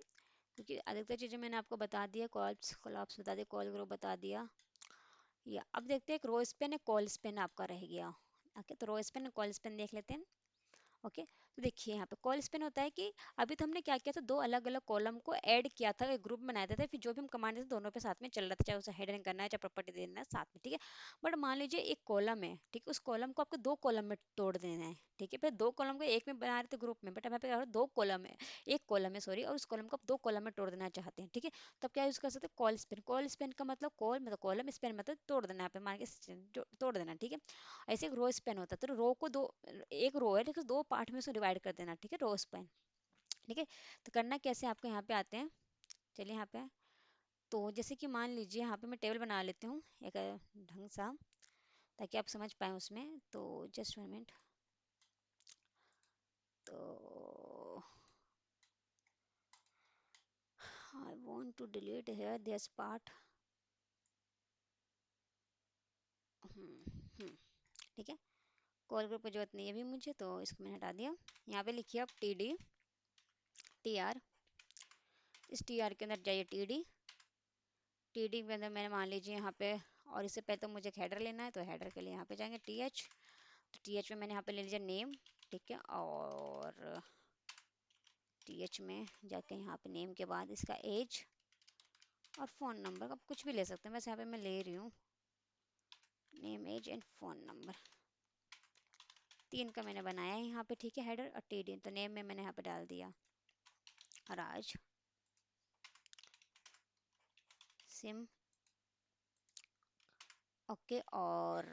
क्योंकि अधिकतर चीज़ें मैंने आपको बता दिया, कॉल्स कॉलप्स बता दिया, कॉल ग्रुप बता दिया, या अब देखते हैं एक रो स्पेन है, कॉल स्पेन आपका रह गया। ओके, तो रो स्पेन कॉल स्पेन देख लेते हैं। ओके, तो देखिए यहाँ पे कॉल स्पेन होता है कि अभी तो हमने क्या किया था, दो अलग अलग कॉलम को ऐड किया था, एक ग्रुप बनाया था, फिर जो भी हम कमांड देते दोनों पे साथ में चल रहा था, चाहे उसे हेडर करना है चाहे प्रॉपर्टी देना है साथ में, ठीक है। बट मान लीजिए एक कॉलम है, ठीक है, उस कॉलम को आपको दो कॉलम में तोड़ देना है, ठीक है। फिर दो कॉलम को एक में बना रहे थे ग्रुप में, बट यहाँ पे क्या हो रहा है, दो कॉलम है, एक कॉलम है सॉरी, और उस कॉलम को आप दो कॉलम में तोड़ देना चाहते हैं, ठीक है। तब क्या यूज कर सकते हैं, कॉल स्पेन। कॉल स्पेन का मतलब कॉल मतलब कॉलम, स्पेन मतलब तोड़ देना, यहाँ पे मान के तोड़ देना, ठीक है। ऐसे एक रो स्पेन होता है, तो रो को दो, एक रो है लेकिन दो पार्ट में उसे डिवाइड कर देना, ठीक है, रो स्पेन, ठीक है। तो करना कैसे, आपको यहाँ पे आते हैं, चलिए यहाँ पे। तो जैसे कि मान लीजिए यहाँ पे मैं टेबल बना लेती हूँ एक ढंग सा, ताकि आप समझ पाए उसमें, तो जस्ट 1 मिनट। तो I want to delete here this part, ठीक है। कॉल ग्रुप की जरूरत नहीं है अभी मुझे, तो इसको मैंने हटा दिया। यहाँ पे लिखिए आप TD TR, इस TR के अंदर जाइए TD के अंदर मैंने मान लीजिए यहाँ पे, और इससे पहले तो मुझे एक हेडर लेना है, तो हेडर के लिए यहाँ पे जाएंगे TH, तो TH में मैंने यहाँ पे ले लीजिए नेम, ठीक है। और TH में जाके यहाँ पे नेम के बाद इसका एज और फ़ोन नंबर, आप कुछ भी ले सकते हैं, वैसे यहाँ पे मैं ले रही हूँ name age and phone number, 3 का मैंने बनाया है यहाँ पे, ठीक है, हेडर। और TD तो नेम में मैंने यहाँ पे डाल दिया राज सिम, ओके। और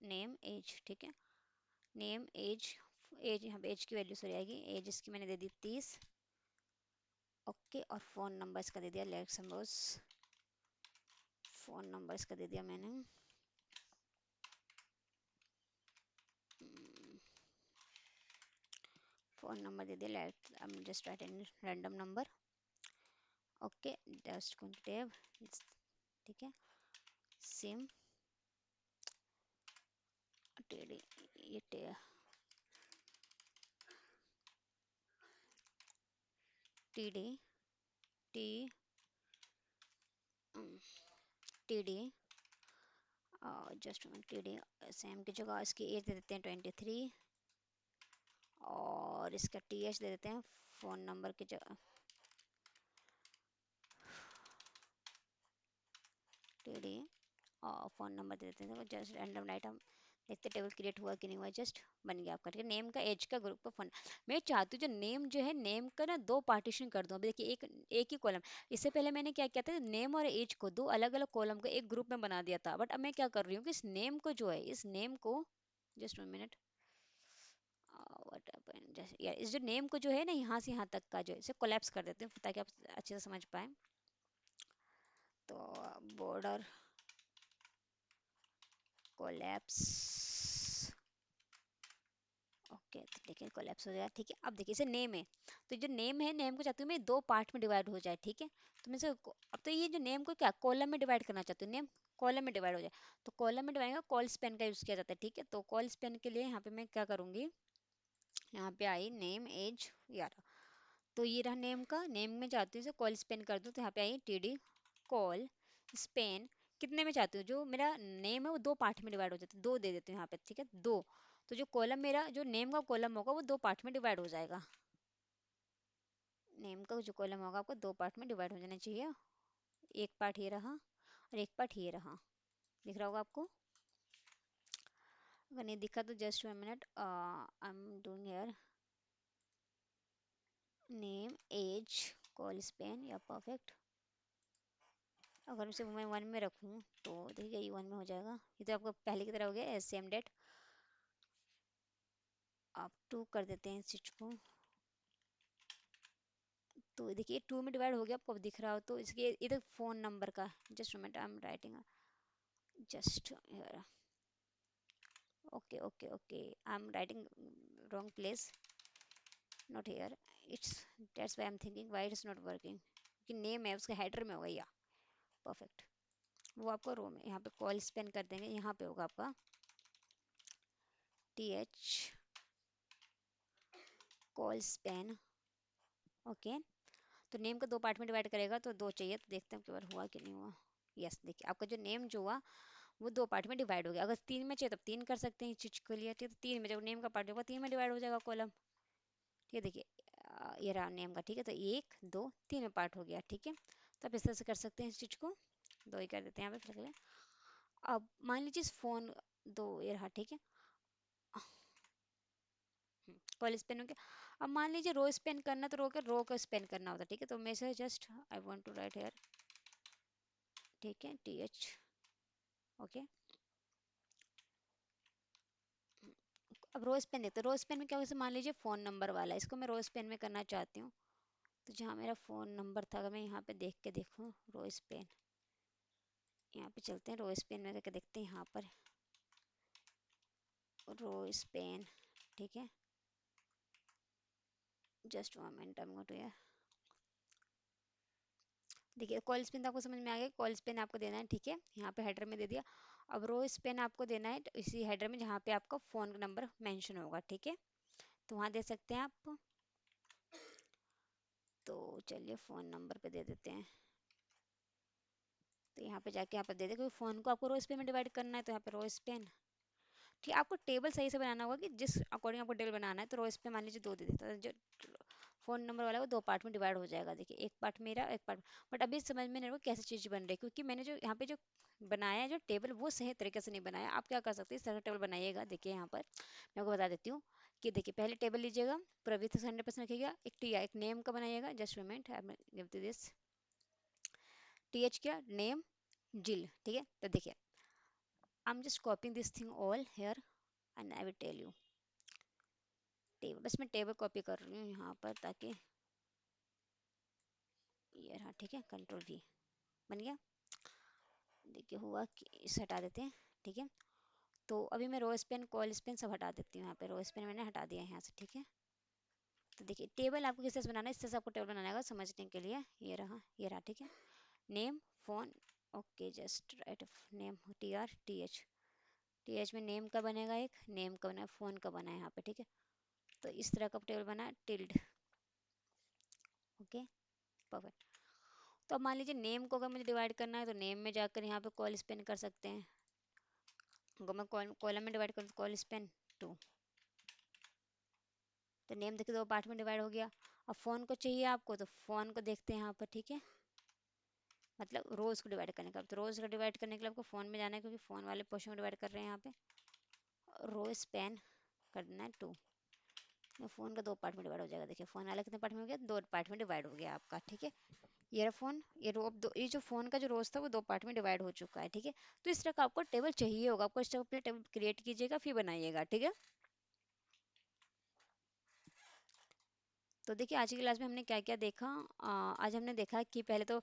नेम एज, ठीक है। नेम एज, एज यहाँ पे एज की वैल्यू सही आएगी। एज इसकी मैंने दे दी 30। ओके, और फ़ोन नंबर इसका दे दिया, लेट सपोज फ़ोन नंबर इसका दे दिया मैंने फ़ोन नंबर दे दिया, let I am just write in random number. Okay, just going to tab, ठीक है। सिम टीडी, ये TD T TD just TD same की जगह इसकी एज दे देते हैं 23, और इसका टीएच दे देते हैं फ़ोन नंबर की जगह टीडी, और फ़ोन नंबर दे देते हैं। जस्ट रैंडम आइटम देखते टेबल क्रिएट हुआ कि नहीं हुआ, जस्ट बन गया आपका, ठीक है। नेम का एज का ग्रुप का फोन। मैं चाहती हूँ जो नेम जो है, नेम का ना दो पार्टीशन कर दूँ। अभी देखिए एक एक ही कॉलम, इससे पहले मैंने क्या किया था, नेम और एज को दो अलग अलग कॉलम को एक ग्रुप में बना दिया था। बट अब मैं क्या कर रही हूँ कि इस नेम को जो है, इस नेम को जस्ट 1 मिनट, व्हाट हैपेंड, जैसे यार इस जो नेम को जो है ना, यहाँ से यहाँ तक का जो है, इसे कोलैप्स कर देते हैं ताकि आप अच्छे से समझ पाए। तो बॉर्डर कोलैप्स, ओके, तो देखिए कोलैप्स हो गया, ठीक है। अब देखिए इसे नेम है, तो जो नेम है, नेम को चाहती हूँ मैं दो पार्ट में डिवाइड हो जाए, ठीक है। तो मैं अब तो ये जो नेम को क्या कॉलम में डिवाइड करना चाहती हूँ, नेम कॉलम में डिवाइड हो जाए, तो कॉलम में डिवाइड कॉल स्पेन का यूज़ किया जाता है, ठीक है। तो कॉल स्पेन के लिए यहाँ पे मैं क्या करूँगी, यहाँ पे आई नेम एज 11, तो ये रहा नेम का, नेम में चाहती हूँ इसे कॉल स्पेन कर दूँ, तो यहाँ पे आई टीडी कॉल स्पेन, कितने में चाहती हूँ, जो मेरा नेम है वो दो पार्ट में डिवाइड हो जाता है, दो दे देती हूँ यहाँ पे, ठीक है, दो। तो जो कॉलम मेरा जो नेम का कॉलम होगा वो दो पार्ट में डिवाइड हो जाएगा। नेम का जो कॉलम होगा आपको दो पार्ट में डिवाइड हो जाना चाहिए। एक पार्ट ये रहा और एक पार्ट ये रहा, दिख रहा होगा आपको। अगर नहीं दिखा तो just 1 minute, I am doing here name age colspan, या परफेक्ट। अगर उसे मैं 1 में रखूँ तो देखिए ये 1 में हो जाएगा। ये तो आपको पहले की तरह हो गया, सेम डेट। आप 2 कर देते हैं इस चीज को, तो देखिए 2 में डिवाइड हो गया, आपको दिख रहा हो तो इसके इधर फ़ोन नंबर का, just minute I am writing, just okay okay okay, I am writing wrong place, not here, it's that's why I'm thinking why it's not working, कि नेम है उसका हेडर में होगा, या परफेक्ट। वो आपको रो में यहाँ पे कॉल स्पेन कर देंगे, यहाँ पे होगा आपका T H call Spain, okay. तो नेम को दो पार्ट में डिवाइड करेगा, तो दो चाहिए, तो देखते हैं कि बार हुआ कि नहीं हुआ। यस, देखिए आपका जो नेम जो हुआ वो दो पार्ट में डिवाइड हो गया। अगर तीन में चाहिए तब तीन कर सकते हैं इस चीज के लिए, ठीक है। तो तीन में जब नेम का पार्ट होगा तीन में डिवाइड हो जाएगा कॉलम, ठीक है। देखिए ये रहा नेम का, ठीक है। तो एक दो तीन में पार्ट हो गया, ठीक है। तो आप इस तरह से कर सकते हैं इस चीज को, दो ही कर देते हैं यहाँ पे फिर। अब मान लीजिए इस फोन, दो ये रहा, ठीक है। कॉल स्पेन हो गया। अब मान लीजिए रो स्पेन करना, तो रो के रो को स्पेन करना होता है, ठीक है। तो मैं से just I want to write here, ठीक है, टी एच, ओके। अब रो स्पेन देखते हैं, रो स्पेन में क्या होगा, जैसे मान लीजिए फ़ोन नंबर वाला, इसको मैं रो स्पेन में करना चाहती हूँ। तो जहाँ मेरा फ़ोन नंबर था, अगर मैं यहाँ पे देख के देखूँ रो स्पेन, यहाँ पे चलते हैं रो स्पेन में करके देखते हैं, यहाँ पर रो स्पेन, ठीक है। Just moment, I am going to, देखिए कॉल स्पेन तो आपको समझ में आ गया, कॉल स्पेन आपको देना है, ठीक है। यहाँ पे हेडर में दे दिया। अब रो स्पेन आपको देना है तो इसी हेडर में जहाँ पे आपका फ़ोन नंबर मेंशन होगा, ठीक है। तो वहाँ दे सकते हैं आप, तो चलिए फ़ोन नंबर पे दे देते हैं। तो यहाँ पे जाके यहाँ पे दे दे, क्योंकि फ़ोन को आपको रो स्पेन में डिवाइड करना है, तो यहाँ पे रो स्पेन, ठीक है। आपको टेबल सही से बनाना होगा कि जिस अकॉर्डिंग आपको टेबल बनाना है। तो रो स्पेन मान लीजिए दो दे देता है, जो फ़ोन नंबर वाला वो दो पार्ट में डिवाइड हो जाएगा, देखिए एक पार्ट मेरा एक पार्ट। बट अभी समझ में नहीं आ कैसे चीज़ बन रही है, क्योंकि मैंने जो यहाँ पे जो बनाया है जो टेबल, वो सही तरीके से नहीं बनाया। आप क्या कर सकते हैं, इस तरह टेबल बनाइएगा। देखिए यहाँ पर मैं आपको बता देती हूँ कि देखिए पहले टेबल लीजिएगा, पूरा विथ 100% रखिएगा। एक टी एक नेम का बनाइएगा, just moment I give this, T H क्या, नेम जिल, ठीक है। तो देखिए I'm just copying this thing all here and I will tell you table, बस मैं टेबल कॉपी कर रही हूँ यहाँ पर ताकि ये रहा, ठीक है, कंट्रोल V बन गया। देखिए हुआ कि इसे हटा देते हैं, ठीक है। तो अभी मैं रो स्पेन कॉल स्पेन सब हटा देती हूँ, यहाँ पे रो स्पेन मैंने हटा दिया है यहाँ से, ठीक है। तो देखिए टेबल आपको किस तरह से बनाना है, इस तरह से आपको टेबल बनाना होगा समझने के लिए। ये रहा, ठीक है। Name phone, okay, just write name T H में नेम का बनेगा, एक नेम का बना है, फोन का बना है यहाँ पे, ठीक है। तो इस तरह का टेबल बना है, टिल्ड, ओके, परफेक्ट। तो अब मान लीजिए नेम को अगर मुझे डिवाइड करना है तो नेम में जाकर यहाँ पे कॉल स्पेन कर सकते हैं। अगर मैं कॉलम में डिवाइड करूँ तो कॉल स्पेन 2। तो नेम देखिए 2 पार्ट में डिवाइड हो गया। अब फोन को चाहिए आपको, तो फोन को देखते हैं यहाँ पर, ठीक है। मतलब रोज को डिवाइड करने का, तो रोज को डिवाइड करने के लिए आपको फोन में जाना है, क्योंकि फोन वाले पोर्शन में डिवाइड कर रहे हैं यहाँ पे। रो स्पेन करना है 2। फोन का 2 पार्ट में डिवाइड हो जाएगा। देखिए फोन वाला कितने पार्ट में हो गया, 2 पार्ट में डिवाइड हो गया आपका, ठीक है। ये रहा फोन, ये रो, अब ये जो फोन का जो रोज था वो 2 पार्ट में डिवाइड हो चुका है, ठीक है। तो इस तरह का आपको टेबल चाहिए होगा, आपको इस तरह अपने टेबल क्रिएट कीजिएगा फिर बनाइएगा, ठीक है। तो देखिए आज की क्लास में हमने क्या क्या देखा। आज हमने देखा कि पहले तो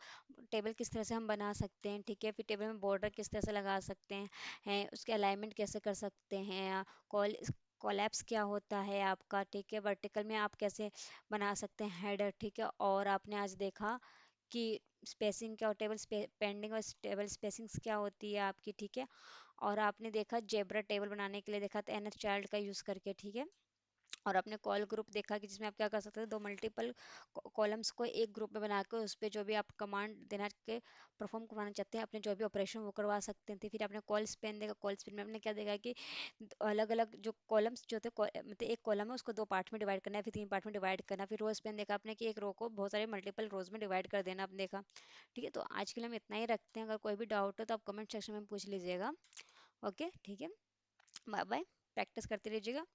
टेबल किस तरह से हम बना सकते हैं, ठीक है। फिर टेबल में बॉर्डर किस तरह से लगा सकते हैं, उसके अलाइनमेंट कैसे कर सकते हैं, कॉल कॉलैप्स क्या होता है आपका, ठीक है। वर्टिकल में आप कैसे बना सकते हैं हेडर, ठीक है। और आपने आज देखा कि स्पेसिंग क्या, टेबल पेंडिंग और टेबल स्पेसिंग्स क्या होती है आपकी, ठीक है। और आपने देखा जेब्रा टेबल बनाने के लिए देखा था एनएस चाइल्ड का यूज़ करके, ठीक है। और आपने कॉल ग्रुप देखा कि जिसमें आप क्या कर सकते हैं, 2 मल्टीपल कॉलम्स को एक ग्रुप में बनाकर उस पर जो भी आप कमांड देना के परफॉर्म करवाना चाहते हैं, अपने जो भी ऑपरेशन वो करवा सकते थे। फिर आपने कॉल स्पेन देखा, कॉल स्पेन में आपने क्या देखा कि अलग अलग जो कॉलम्स जो थे, मतलब एक कॉलम है उसको 2 पार्ट में डिवाइड करना है, फिर 3 पार्ट में डिवाइड करना। फिर रो स्पेन देखा आपने कि एक रो को बहुत सारे मल्टीपल रोज में डिवाइड कर देना आपने देखा, ठीक है। तो आज के लिए हम इतना ही रखते हैं, अगर कोई भी डाउट हो तो आप कमेंट सेक्शन में पूछ लीजिएगा। ओके, ठीक है, बाय बाय, प्रैक्टिस करते रहिएगा।